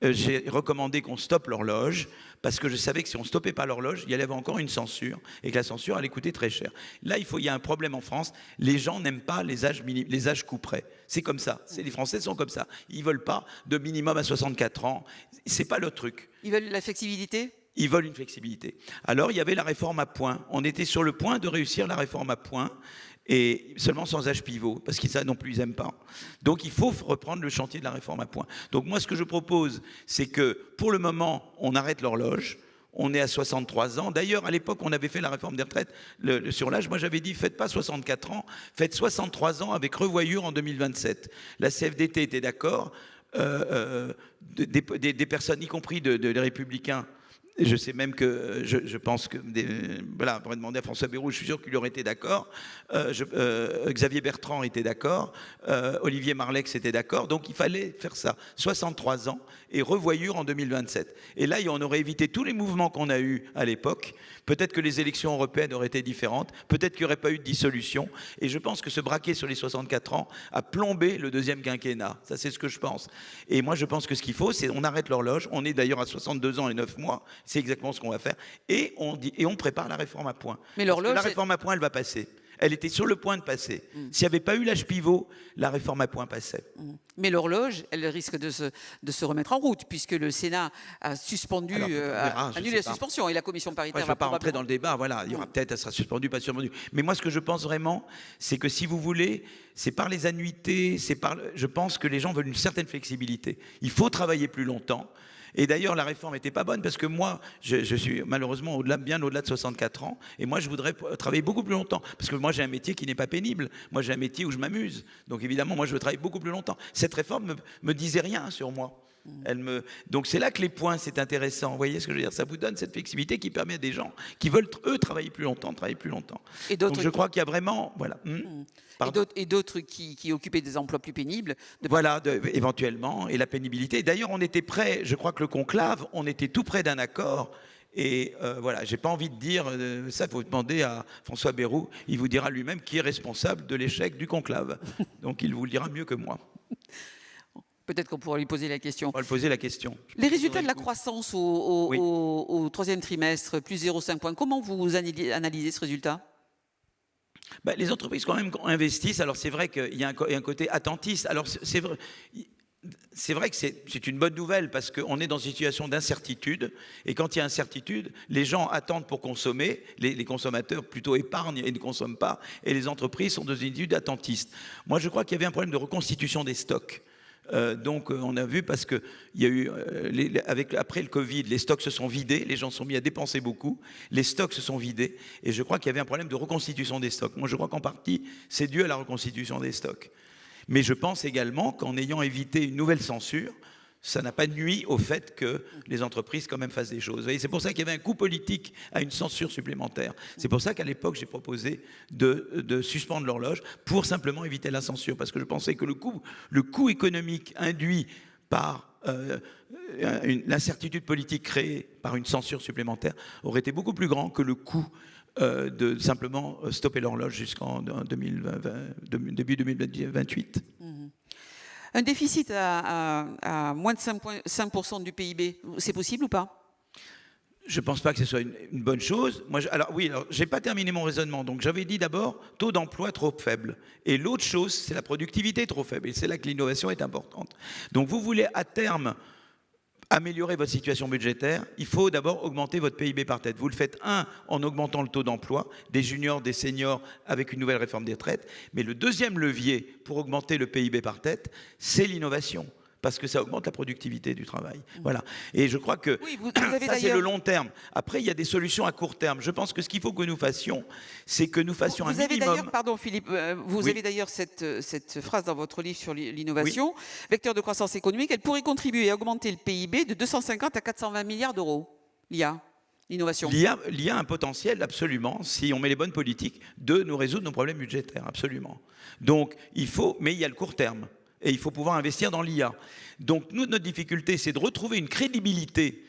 j'ai recommandé qu'on stoppe l'horloge parce que je savais que si on ne stoppait pas l'horloge, il y avait encore une censure et que la censure allait coûter très cher. Là, il y a un problème en France. Les gens n'aiment pas les âges couperets. C'est comme ça. Les Français sont comme ça. Ils ne veulent pas de minimum à 64 ans. Ce n'est pas le truc. Ils veulent la flexibilité? Ils veulent une flexibilité. Alors, il y avait la réforme à points. On était sur le point de réussir la réforme à points. Et seulement sans âge pivot, parce que ça non plus, ils n'aiment pas. Donc il faut reprendre le chantier de la réforme à points. Donc moi, ce que je propose, c'est que pour le moment, on arrête l'horloge. On est à 63 ans. D'ailleurs, à l'époque, on avait fait la réforme des retraites sur l'âge. Moi, j'avais dit, faites pas 64 ans, faites 63 ans avec revoyure en 2027. La CFDT était d'accord. Des personnes, y compris des républicains, je sais même que je pense que voilà, on pourrait demander à François Bayrou, je suis sûr qu'il aurait été d'accord. Xavier Bertrand était d'accord. Olivier Marleix était d'accord. Donc il fallait faire ça. 63 ans et revoyure en 2027. Et là, on aurait évité tous les mouvements qu'on a eus à l'époque. Peut-être que les élections européennes auraient été différentes. Peut-être qu'il n'y aurait pas eu de dissolution. Et je pense que se braquer sur les 64 ans a plombé le deuxième quinquennat. Ça, c'est ce que je pense. Et moi, je pense que ce qu'il faut, c'est on arrête l'horloge. On est d'ailleurs à 62 ans et 9 mois. C'est exactement ce qu'on va faire. Et on prépare la réforme à points. Mais l'horloge, la réforme à points, elle va passer. Elle était sur le point de passer. S'il n'y avait pas eu l'âge pivot, la réforme à points passait. Mais l'horloge, elle risque de se remettre en route, puisque le Sénat a suspendu, annulé la suspension, et la commission paritaire je ne vais pas rentrer dans le débat, voilà, il y aura peut-être, elle sera suspendue, pas suspendue. Mais moi, ce que je pense vraiment, c'est que si vous voulez, c'est par les annuités, je pense que les gens veulent une certaine flexibilité. Il faut travailler plus longtemps. Et d'ailleurs, la réforme n'était pas bonne parce que moi, je suis malheureusement bien au-delà de 64 ans. Et moi, je voudrais travailler beaucoup plus longtemps. Parce que moi, j'ai un métier qui n'est pas pénible. Moi, j'ai un métier où je m'amuse. Donc évidemment, moi, je veux travailler beaucoup plus longtemps. Cette réforme me disait rien sur moi. Donc c'est là que les points, c'est intéressant. Vous voyez ce que je veux dire? Ça vous donne cette flexibilité qui permet à des gens qui veulent, eux, travailler plus longtemps, travailler plus longtemps. Et Donc je crois qu'il y a vraiment... Voilà. Et d'autres qui occupaient des emplois plus pénibles. Voilà, éventuellement, et la pénibilité. D'ailleurs, on était prêt, je crois que le conclave, on était tout près d'un accord. Et voilà, j'ai pas envie de dire, ça, il faut demander à François Bayrou, il vous dira lui-même qui est responsable de l'échec du conclave. Donc il vous le dira mieux que moi. Peut-être qu'on pourra lui poser la question. On va lui poser la question. Les résultats de la croissance au troisième trimestre, plus 0,5 points, comment vous analysez ce résultat? Ben, les entreprises quand même investissent. Alors c'est vrai qu'il y a un côté attentiste. Alors c'est vrai que c'est une bonne nouvelle parce qu'on est dans une situation d'incertitude. Et quand il y a incertitude, les gens attendent pour consommer. Les consommateurs plutôt épargnent et ne consomment pas. Et les entreprises sont dans une attitude attentiste. Moi, je crois qu'il y avait un problème de reconstitution des stocks. Donc on a vu parce que il y a eu après le Covid, les stocks se sont vidés, les gens se sont mis à dépenser beaucoup, les stocks se sont vidés et je crois qu'il y avait un problème de reconstitution des stocks. Moi je crois qu'en partie c'est dû à la reconstitution des stocks. Mais je pense également qu'en ayant évité une nouvelle censure, ça n'a pas nui au fait que les entreprises quand même fassent des choses. Vous voyez, c'est pour ça qu'il y avait un coût politique à une censure supplémentaire. C'est pour ça qu'à l'époque, j'ai proposé de suspendre l'horloge pour simplement éviter la censure. Parce que je pensais que le coût économique induit par l'incertitude politique créée par une censure supplémentaire aurait été beaucoup plus grand que le coût de simplement stopper l'horloge jusqu'en début 2028. Un déficit à moins de 5% du PIB, c'est possible ou pas? Je ne pense pas que ce soit une bonne chose. Alors, je n'ai pas terminé mon raisonnement. Donc, j'avais dit d'abord taux d'emploi trop faible. Et l'autre chose, c'est la productivité trop faible. Et c'est là que l'innovation est importante. Donc, vous voulez à terme améliorer votre situation budgétaire, il faut d'abord augmenter votre PIB par tête. Vous le faites, en augmentant le taux d'emploi des juniors, des seniors, avec une nouvelle réforme des retraites. Mais le deuxième levier pour augmenter le PIB par tête, c'est l'innovation. Parce que ça augmente la productivité du travail. Voilà. Et je crois que ça, c'est le long terme. Après, il y a des solutions à court terme. Je pense que ce qu'il faut que nous fassions, c'est que nous fassions un minimum... Pardon Philippe, vous avez d'ailleurs cette phrase dans votre livre sur l'innovation. Vecteur de croissance économique, elle pourrait contribuer à augmenter le PIB de 250 à 420 milliards d'euros. L'innovation. L'IA a un potentiel, absolument, si on met les bonnes politiques, de nous résoudre nos problèmes budgétaires, absolument. Donc, mais il y a le court terme. Et il faut pouvoir investir dans l'IA. Donc, notre difficulté, c'est de retrouver une crédibilité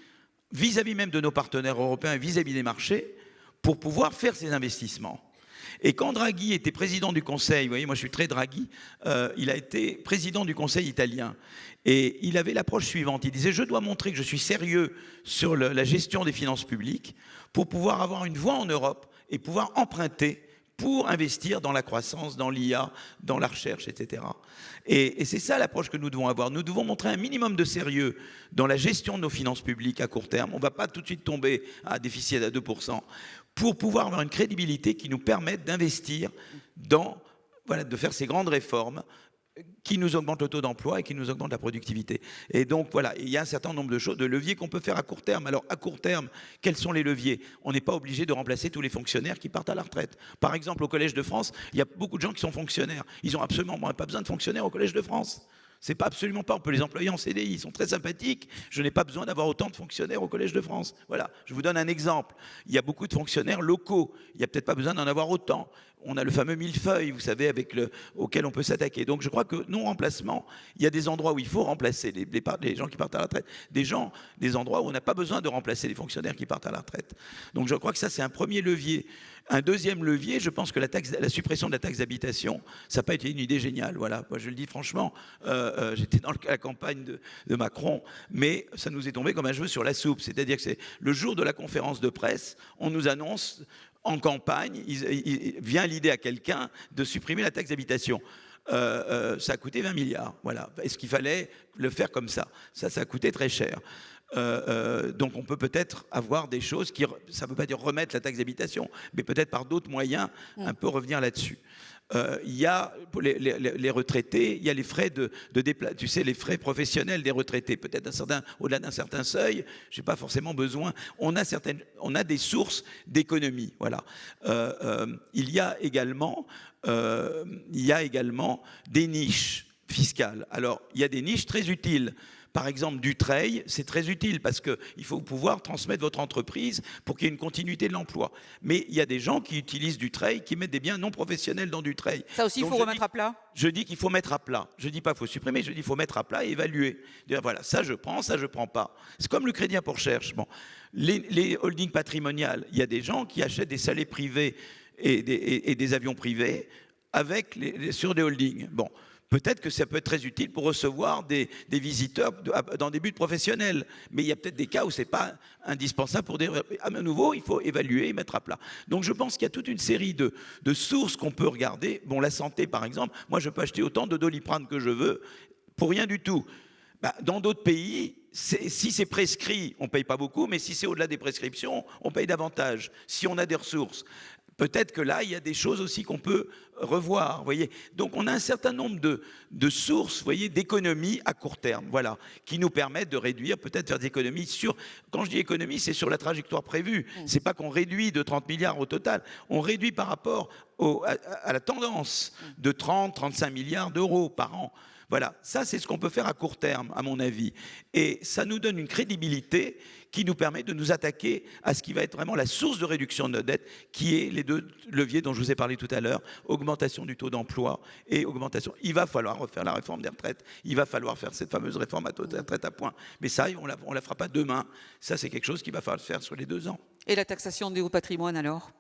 vis-à-vis même de nos partenaires européens et vis-à-vis des marchés pour pouvoir faire ces investissements. Et quand Draghi était président du Conseil, vous voyez, moi je suis très Draghi, il a été président du Conseil italien. Et il avait l'approche suivante. Il disait, je dois montrer que je suis sérieux sur la gestion des finances publiques pour pouvoir avoir une voix en Europe et pouvoir emprunter pour investir dans la croissance, dans l'IA, dans la recherche, etc. Et c'est ça l'approche que nous devons avoir. Nous devons montrer un minimum de sérieux dans la gestion de nos finances publiques à court terme. On ne va pas tout de suite tomber à un déficit à 2% pour pouvoir avoir une crédibilité qui nous permette d'investir de faire ces grandes réformes qui nous augmente le taux d'emploi et qui nous augmente la productivité. Et donc voilà, il y a un certain nombre de choses, de leviers qu'on peut faire à court terme. Alors à court terme, quels sont les leviers? On n'est pas obligé de remplacer tous les fonctionnaires qui partent à la retraite. Par exemple, au Collège de France, il y a beaucoup de gens qui sont fonctionnaires. Ils n'ont absolument pas besoin de fonctionnaires au Collège de France. C'est pas absolument pas, on peut les employer en CDI, ils sont très sympathiques. Je n'ai pas besoin d'avoir autant de fonctionnaires au Collège de France. Voilà, je vous donne un exemple. Il y a beaucoup de fonctionnaires locaux, il n'y a peut-être pas besoin d'en avoir autant. On a le fameux millefeuille, vous savez, auquel on peut s'attaquer. Donc je crois que non-remplacement, il y a des endroits où il faut remplacer les gens qui partent à la retraite, des endroits où on n'a pas besoin de remplacer les fonctionnaires qui partent à la retraite. Donc je crois que ça, c'est un premier levier. Un deuxième levier, je pense que la suppression de la taxe d'habitation, ça n'a pas été une idée géniale. Voilà, moi je le dis franchement, j'étais dans la campagne de Macron, mais ça nous est tombé comme un cheveu sur la soupe. C'est-à-dire que c'est le jour de la conférence de presse, on nous annonce en campagne, vient l'idée à quelqu'un de supprimer la taxe d'habitation. Ça a coûté 20 milliards. Voilà. Est-ce qu'il fallait le faire comme ça? Ça a coûté très cher. Donc on peut peut-être avoir des choses ça ne veut pas dire remettre la taxe d'habitation, mais peut-être par d'autres moyens un peu revenir là-dessus. Il y a pour les retraités, il y a les frais de déplacement, tu sais, les frais professionnels des retraités. Peut-être au-delà d'un certain seuil, je n'ai pas forcément besoin. On a des sources d'économie. Voilà. Il y a également des niches fiscales. Alors, il y a des niches très utiles. Par exemple, Dutreil, c'est très utile parce qu'il faut pouvoir transmettre votre entreprise pour qu'il y ait une continuité de l'emploi. Mais il y a des gens qui utilisent Dutreil, qui mettent des biens non professionnels dans Dutreil. Ça aussi, il faut remettre à plat. Je dis qu'il faut mettre à plat. Je ne dis pas qu'il faut supprimer, je dis qu'il faut mettre à plat et évaluer. Dire, voilà, ça je prends, ça je ne prends pas. C'est comme le crédit impôt recherche. Bon. Les holdings patrimoniales, il y a des gens qui achètent des salés privés et des avions privés sur des holdings. Bon. Peut-être que ça peut être très utile pour recevoir des visiteurs dans des buts professionnels. Mais il y a peut-être des cas où ce n'est pas indispensable pour à nouveau, il faut évaluer et mettre à plat. Donc je pense qu'il y a toute une série de sources qu'on peut regarder. Bon, la santé, par exemple, moi je peux acheter autant de Doliprane que je veux pour rien du tout. Dans d'autres pays, si c'est prescrit, on ne paye pas beaucoup, mais si c'est au-delà des prescriptions, on paye davantage, si on a des ressources. Peut-être que là, il y a des choses aussi qu'on peut revoir, voyez. Donc, on a un certain nombre de sources, voyez, d'économies à court terme, voilà, qui nous permettent de réduire, peut-être faire des économies sur. Quand je dis économie, c'est sur la trajectoire prévue. C'est pas qu'on réduit de 30 milliards au total, on réduit par rapport à la tendance de 30-35 milliards d'euros par an. Voilà, ça c'est ce qu'on peut faire à court terme, à mon avis. Et ça nous donne une crédibilité qui nous permet de nous attaquer à ce qui va être vraiment la source de réduction de notre dette, qui est les deux leviers dont je vous ai parlé tout à l'heure, augmentation du taux d'emploi et augmentation. Il va falloir refaire la réforme des retraites, il va falloir faire cette fameuse réforme à taux de retraite à point. Mais ça, on la fera pas demain. Ça, c'est quelque chose qu'il va falloir faire sur les 2 ans. Et la taxation des hauts patrimoines alors ?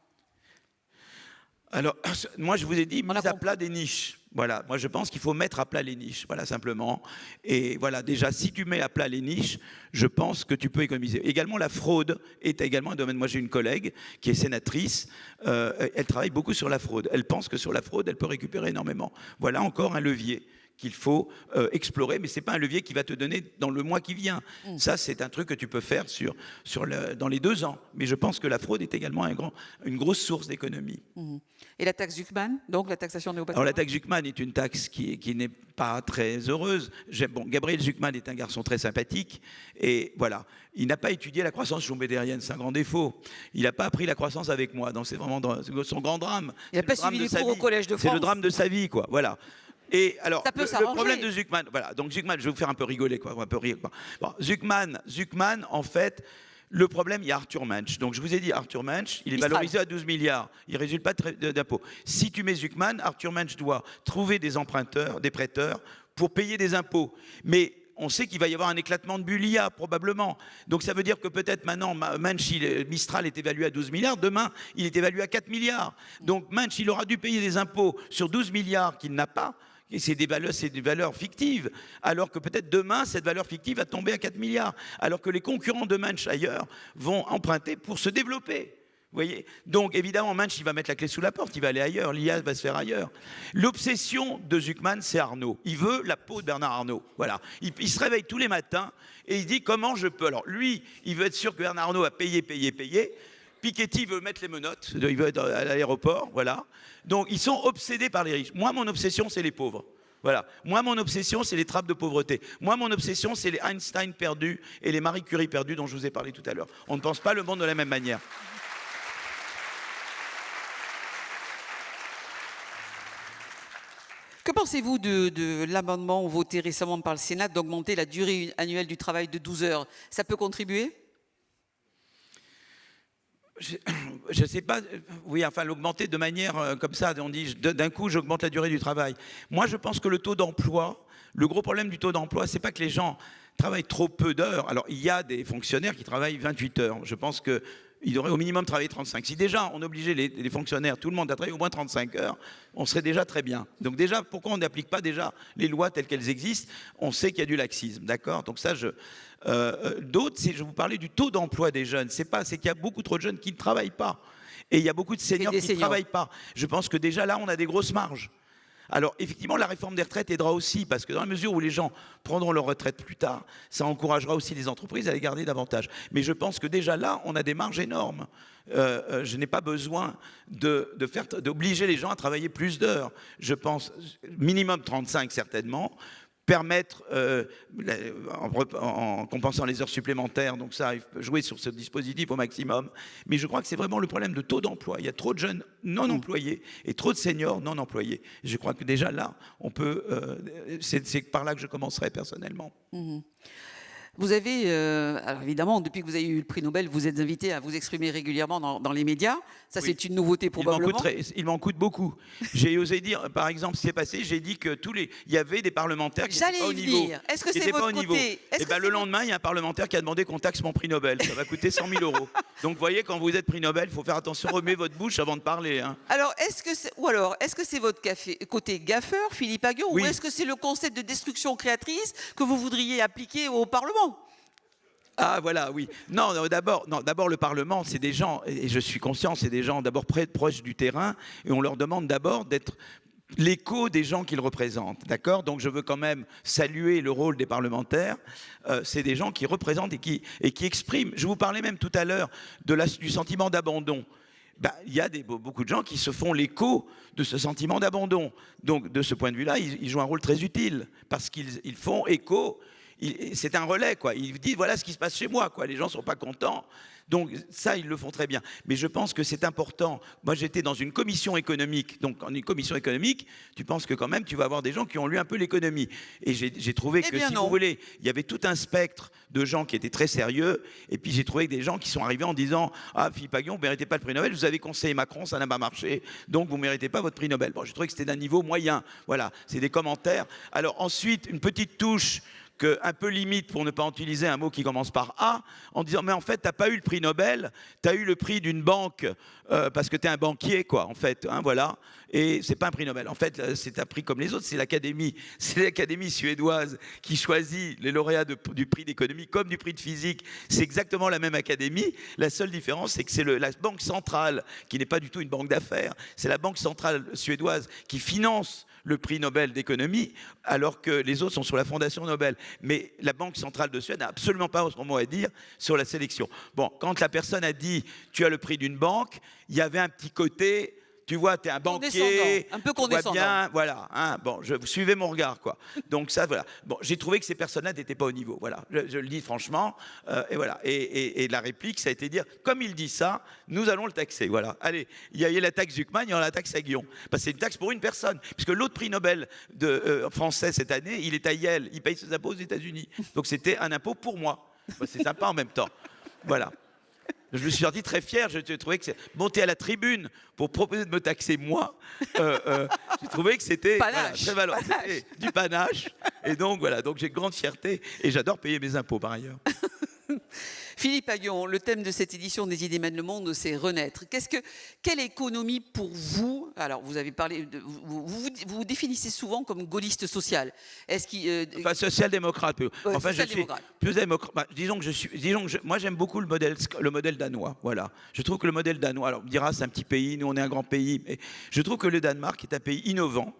Alors, moi, je vous ai dit, mise à plat des niches. Voilà, moi, je pense qu'il faut mettre à plat les niches, voilà, simplement. Et voilà, déjà, si tu mets à plat les niches, je pense que tu peux économiser. Également, la fraude est également un domaine. Moi, j'ai une collègue qui est sénatrice, elle travaille beaucoup sur la fraude. Elle pense que sur la fraude, elle peut récupérer énormément. Voilà encore un levier qu'il faut explorer, mais ce n'est pas un levier qui va te donner dans le mois qui vient. Ça, c'est un truc que tu peux faire dans les 2 ans. Mais je pense que la fraude est également une grosse source d'économie. Et la taxe Zucman, donc la taxation des hauts patrimoines ? Alors la taxe Zucman est une taxe qui n'est pas très heureuse. Gabriel Zucman est un garçon très sympathique. Et voilà, il n'a pas étudié la croissance schumpeterienne, c'est un grand défaut. Il n'a pas appris la croissance avec moi, donc c'est vraiment son grand drame. Il n'a pas suivi les cours au Collège de France. C'est le drame de sa vie, quoi. Voilà. Et alors, le problème de Zucman, voilà, donc Zucman, je vais vous faire un peu rigoler, quoi, un peu rire, quoi. Bon, Zucman, en fait, le problème, il y a Arthur Mensch. Donc je vous ai dit, Arthur Mensch, il est valorisé à 12 milliards, il ne résulte pas d'impôts. Si tu mets Zucman, Arthur Mensch doit trouver des emprunteurs, des prêteurs, pour payer des impôts. Mais on sait qu'il va y avoir un éclatement de Bullia, probablement. Donc ça veut dire que peut-être maintenant, Mistral est évalué à 12 milliards, demain, il est évalué à 4 milliards. Donc Mensch, il aura dû payer des impôts sur 12 milliards qu'il n'a pas. Et c'est des valeurs fictives, alors que peut-être demain, cette valeur fictive va tomber à 4 milliards, alors que les concurrents de Mensch ailleurs vont emprunter pour se développer. Vous voyez ? Donc évidemment, Mensch, il va mettre la clé sous la porte, il va aller ailleurs, l'IA va se faire ailleurs. L'obsession de Zucman, c'est Arnault. Il veut la peau de Bernard Arnault. Voilà. Il se réveille tous les matins et il dit comment je peux. Alors lui, il veut être sûr que Bernard Arnault a payé. Piketty veut mettre les menottes, il veut être à l'aéroport, voilà. Donc ils sont obsédés par les riches. Moi, mon obsession, c'est les pauvres. Voilà. Moi, mon obsession, c'est les trappes de pauvreté. Moi, mon obsession, c'est les Einstein perdus et les Marie Curie perdus dont je vous ai parlé tout à l'heure. On ne pense pas le monde de la même manière. Que pensez-vous de l'amendement voté récemment par le Sénat d'augmenter la durée annuelle du travail de 12 heures ? Ça peut contribuer ? Je ne sais pas, oui, enfin l'augmenter de manière comme ça, on dit d'un coup j'augmente la durée du travail. Moi je pense que le taux d'emploi, le gros problème du taux d'emploi, c'est pas que les gens travaillent trop peu d'heures. Alors il y a des fonctionnaires qui travaillent 28 heures, je pense qu'ils devraient au minimum travailler 35. Si déjà on obligeait les fonctionnaires, tout le monde à travailler au moins 35 heures, on serait déjà très bien. Donc déjà, pourquoi on n'applique pas déjà les lois telles qu'elles existent ? On sait qu'il y a du laxisme, d'accord ? Donc ça, d'autres, je vous parlais du taux d'emploi des jeunes. C'est qu'il y a beaucoup trop de jeunes qui ne travaillent pas. Et il y a beaucoup de seniors qui ne travaillent pas. Je pense que déjà là, on a des grosses marges. Alors, effectivement, la réforme des retraites aidera aussi, parce que dans la mesure où les gens prendront leur retraite plus tard, ça encouragera aussi les entreprises à les garder davantage. Mais je pense que déjà là, on a des marges énormes. Je n'ai pas besoin d'obliger les gens à travailler plus d'heures. Je pense minimum 35 certainement, permettre, en compensant les heures supplémentaires, donc ça, jouer sur ce dispositif au maximum. Mais je crois que c'est vraiment le problème de taux d'emploi. Il y a trop de jeunes non employés et trop de seniors non employés. Je crois que déjà là, on peut, c'est par là que je commencerai personnellement. Vous avez, alors évidemment, depuis que vous avez eu le prix Nobel, vous êtes invité à vous exprimer régulièrement dans les médias. Ça, oui. C'est une nouveauté probablement. Il m'en coûte beaucoup. J'ai osé dire, par exemple, ce qui s'est passé, j'ai dit que il y avait des parlementaires qui n'étaient pas au niveau. Est-ce que c'est votre côté? Et ben, le lendemain, il y a un parlementaire qui a demandé qu'on taxe mon prix Nobel. Ça va coûter 100 000 €. Donc, vous voyez, quand vous êtes prix Nobel, il faut faire attention, remuez votre bouche avant de parler. Hein. Alors, est-ce que c'est votre côté gaffeur, Philippe Aghion, oui. Ou est-ce que c'est le concept de destruction créatrice que vous voudriez appliquer au Parlement? Ah voilà, oui. Non, d'abord, le Parlement, c'est des gens, et je suis conscient, c'est des gens d'abord proches du terrain, et on leur demande d'abord d'être l'écho des gens qu'ils représentent, d'accord? Donc je veux quand même saluer le rôle des parlementaires. C'est des gens qui représentent et qui expriment. Je vous parlais même tout à l'heure du sentiment d'abandon. Il y a beaucoup de gens qui se font l'écho de ce sentiment d'abandon. Donc de ce point de vue-là, ils jouent un rôle très utile, parce qu'ils font écho. C'est un relais, quoi. Ils disent, voilà ce qui se passe chez moi, quoi. Les gens ne sont pas contents. Donc ça, ils le font très bien. Mais je pense que c'est important. Moi, j'étais dans une commission économique. Donc, en une commission économique, tu penses que quand même, tu vas avoir des gens qui ont lu un peu l'économie. Et j'ai trouvé que, si vous voulez, il y avait tout un spectre de gens qui étaient très sérieux. Et puis, j'ai trouvé des gens qui sont arrivés en disant, ah, Philippe Aghion, vous ne méritez pas le prix Nobel. Vous avez conseillé Macron, ça n'a pas marché. Donc, vous ne méritez pas votre prix Nobel. Bon, j'ai trouvé que c'était d'un niveau moyen. Voilà, c'est des commentaires. Alors, ensuite, une petite touche un peu limite, pour ne pas utiliser un mot qui commence par A, en disant, mais en fait, tu n'as pas eu le prix Nobel, tu as eu le prix d'une banque, parce que tu es un banquier, quoi, en fait, hein, voilà, et c'est pas un prix Nobel. En fait, c'est un prix comme les autres, c'est l'Académie suédoise qui choisit les lauréats du prix d'économie comme du prix de physique. C'est exactement la même académie. La seule différence, c'est que c'est la banque centrale, qui n'est pas du tout une banque d'affaires, c'est la banque centrale suédoise qui finance le prix Nobel d'économie, alors que les autres sont sur la Fondation Nobel. Mais la Banque centrale de Suède n'a absolument pas son mot à dire sur la sélection. Bon, quand la personne a dit « tu as le prix d'une banque », il y avait un petit côté... Tu vois, tu es un banquier, un peu condescendant. Bien, vous suivez mon regard, quoi. Donc ça, voilà. Bon, j'ai trouvé que ces personnes-là n'étaient pas au niveau, voilà. Je le dis franchement, et voilà. Et la réplique, ça a été dire, comme il dit ça, nous allons le taxer, voilà. Allez, il y a la taxe Zuckman, il y aura la taxe Aghion. Parce que c'est une taxe pour une personne, puisque l'autre prix Nobel français cette année, il est à Yale, il paye ses impôts aux États-Unis. Donc c'était un impôt pour moi. C'est sympa en même temps, voilà. Je me suis sorti très fier, j'ai trouvé que monter à la tribune pour proposer de me taxer moi, j'ai trouvé que c'était très valorisé, du panache. Et donc voilà, donc j'ai grande fierté et j'adore payer mes impôts par ailleurs. Philippe Aghion, le thème de cette édition des Idées mènent le monde, c'est renaître. Quelle économie pour vous? Alors, vous avez parlé, vous définissez souvent comme gaulliste social. Enfin, social-démocrate. Enfin, je suis plus démocrate. Moi, j'aime beaucoup le modèle danois. Voilà. Je trouve que le modèle danois, alors on me dira, c'est un petit pays, nous on est un grand pays, mais je trouve que le Danemark est un pays innovant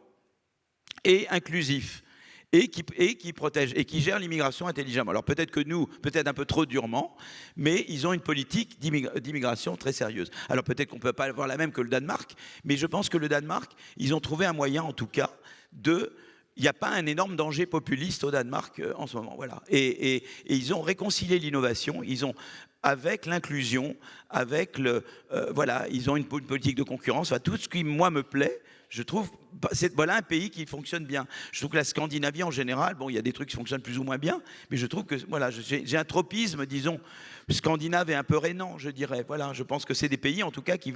et inclusif. Et qui protège et qui gère l'immigration intelligemment. Alors peut-être que nous, peut-être un peu trop durement, mais ils ont une politique d'immigration très sérieuse. Alors peut-être qu'on ne peut pas avoir la même que le Danemark, mais je pense que le Danemark, ils ont trouvé un moyen en tout cas il n'y a pas un énorme danger populiste au Danemark en ce moment. Voilà. Et ils ont réconcilié l'innovation, avec l'inclusion, avec ils ont une politique de concurrence, enfin, tout ce qui, moi, me plaît. Je trouve, voilà un pays qui fonctionne bien. Je trouve que la Scandinavie en général, bon, il y a des trucs qui fonctionnent plus ou moins bien, mais je trouve que, voilà, j'ai un tropisme, disons, scandinave et un peu rhénan, je dirais. Voilà, je pense que c'est des pays, en tout cas, qui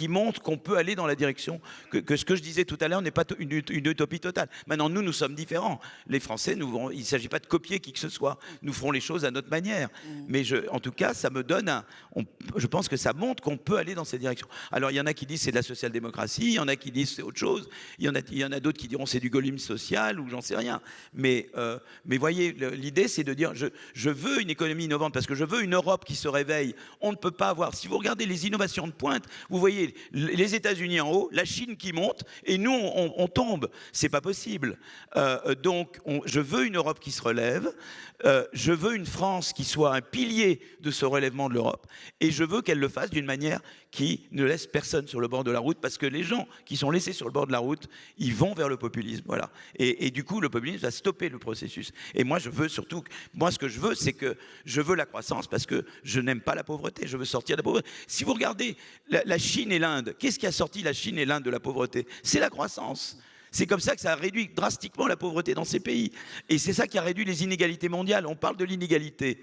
montrent qu'on peut aller dans la direction, que ce que je disais tout à l'heure n'est pas une utopie totale. Maintenant, nous sommes différents. Les Français, il ne s'agit pas de copier qui que ce soit. Nous ferons les choses à notre manière. Mais en tout cas, ça me donne je pense que ça montre qu'on peut aller dans cette direction. Alors, il y en a qui disent c'est de la social-démocratie, il y en a qui disent c'est autre chose. Il y en a d'autres qui diront c'est du gaullisme social ou j'en sais rien. Mais voyez, l'idée c'est de dire je veux une économie innovante parce que je veux une Europe qui se réveille. On ne peut pas avoir, si vous regardez les innovations de pointe, vous voyez les États-Unis en haut, la Chine qui monte et nous on tombe. C'est pas possible. Donc je veux une Europe qui se relève. Je veux une France qui soit un pilier de ce relèvement de l'Europe et je veux qu'elle le fasse d'une manière qui ne laisse personne sur le bord de la route parce que les gens qui sont laissés sur le bord de la route, ils vont vers le populisme. Voilà. Et du coup, le populisme va stopper le processus. Et moi, je veux surtout, moi, ce que je veux, c'est que je veux la croissance parce que je n'aime pas la pauvreté. Je veux sortir de la pauvreté. Si vous regardez la Chine et l'Inde, qu'est-ce qui a sorti la Chine et l'Inde de la pauvreté? C'est la croissance. C'est comme ça que ça a réduit drastiquement la pauvreté dans ces pays. Et c'est ça qui a réduit les inégalités mondiales. On parle de l'inégalité.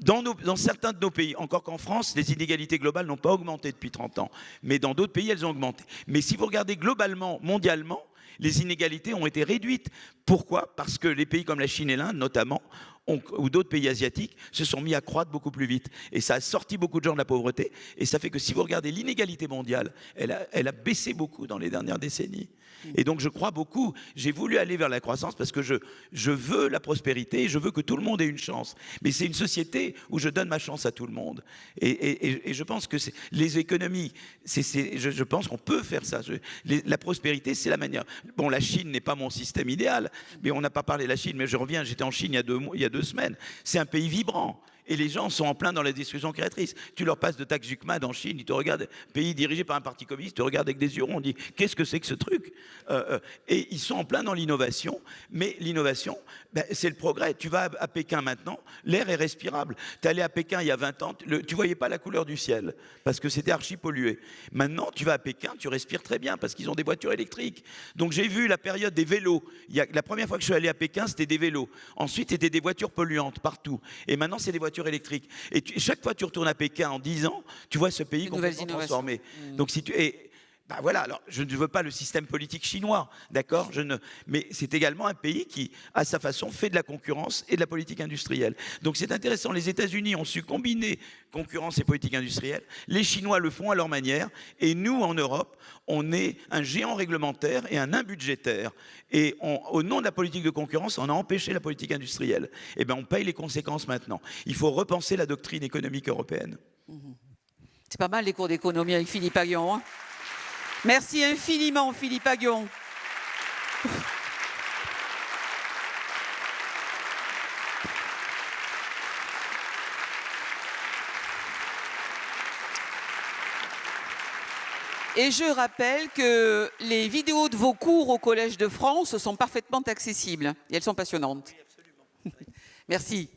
Dans certains de nos pays, encore qu'en France, les inégalités globales n'ont pas augmenté depuis 30 ans. Mais dans d'autres pays, elles ont augmenté. Mais si vous regardez globalement, mondialement, les inégalités ont été réduites. Pourquoi? Parce que les pays comme la Chine et l'Inde, notamment, ou d'autres pays asiatiques, se sont mis à croître beaucoup plus vite. Et ça a sorti beaucoup de gens de la pauvreté. Et ça fait que si vous regardez l'inégalité mondiale, elle a baissé beaucoup dans les dernières décennies. Et donc je crois beaucoup, j'ai voulu aller vers la croissance parce que je veux la prospérité et je veux que tout le monde ait une chance. Mais c'est une société où je donne ma chance à tout le monde. Et je pense que les économies, je pense qu'on peut faire ça. La prospérité, c'est la manière. Bon, la Chine n'est pas mon système idéal, mais on n'a pas parlé de la Chine, mais je reviens, j'étais en Chine il y a 2 semaines. C'est un pays vibrant. Et les gens sont en plein dans la destruction créatrice. Tu leur passes de Tak Jukma en Chine, ils te regardent, pays dirigé par un parti communiste, ils te regardent avec des yeux ronds, on dit qu'est-ce que c'est que ce truc? Et ils sont en plein dans l'innovation, mais l'innovation, c'est le progrès. Tu vas à Pékin maintenant, l'air est respirable. Tu es allé à Pékin il y a 20 ans, tu voyais pas la couleur du ciel, parce que c'était archi pollué. Maintenant, tu vas à Pékin, tu respires très bien, parce qu'ils ont des voitures électriques. Donc j'ai vu la période des vélos. La première fois que je suis allé à Pékin, c'était des vélos. Ensuite, c'était des voitures polluantes partout. Et maintenant, c'est des voitures électriques. Et chaque fois que tu retournes à Pékin en 10 ans, tu vois ce pays complètement transformé. Donc si tu voilà, alors je ne veux pas le système politique chinois, d'accord, mais c'est également un pays qui, à sa façon, fait de la concurrence et de la politique industrielle. Donc c'est intéressant, les États-Unis ont su combiner concurrence et politique industrielle, les Chinois le font à leur manière, et nous, en Europe, on est un géant réglementaire et un nain budgétaire. Et au nom de la politique de concurrence, on a empêché la politique industrielle. Eh bien, on paye les conséquences maintenant. Il faut repenser la doctrine économique européenne. C'est pas mal les cours d'économie avec Philippe Aghion, hein. Merci infiniment, Philippe Aghion. Et je rappelle que les vidéos de vos cours au Collège de France sont parfaitement accessibles et elles sont passionnantes. Oui, absolument. Merci.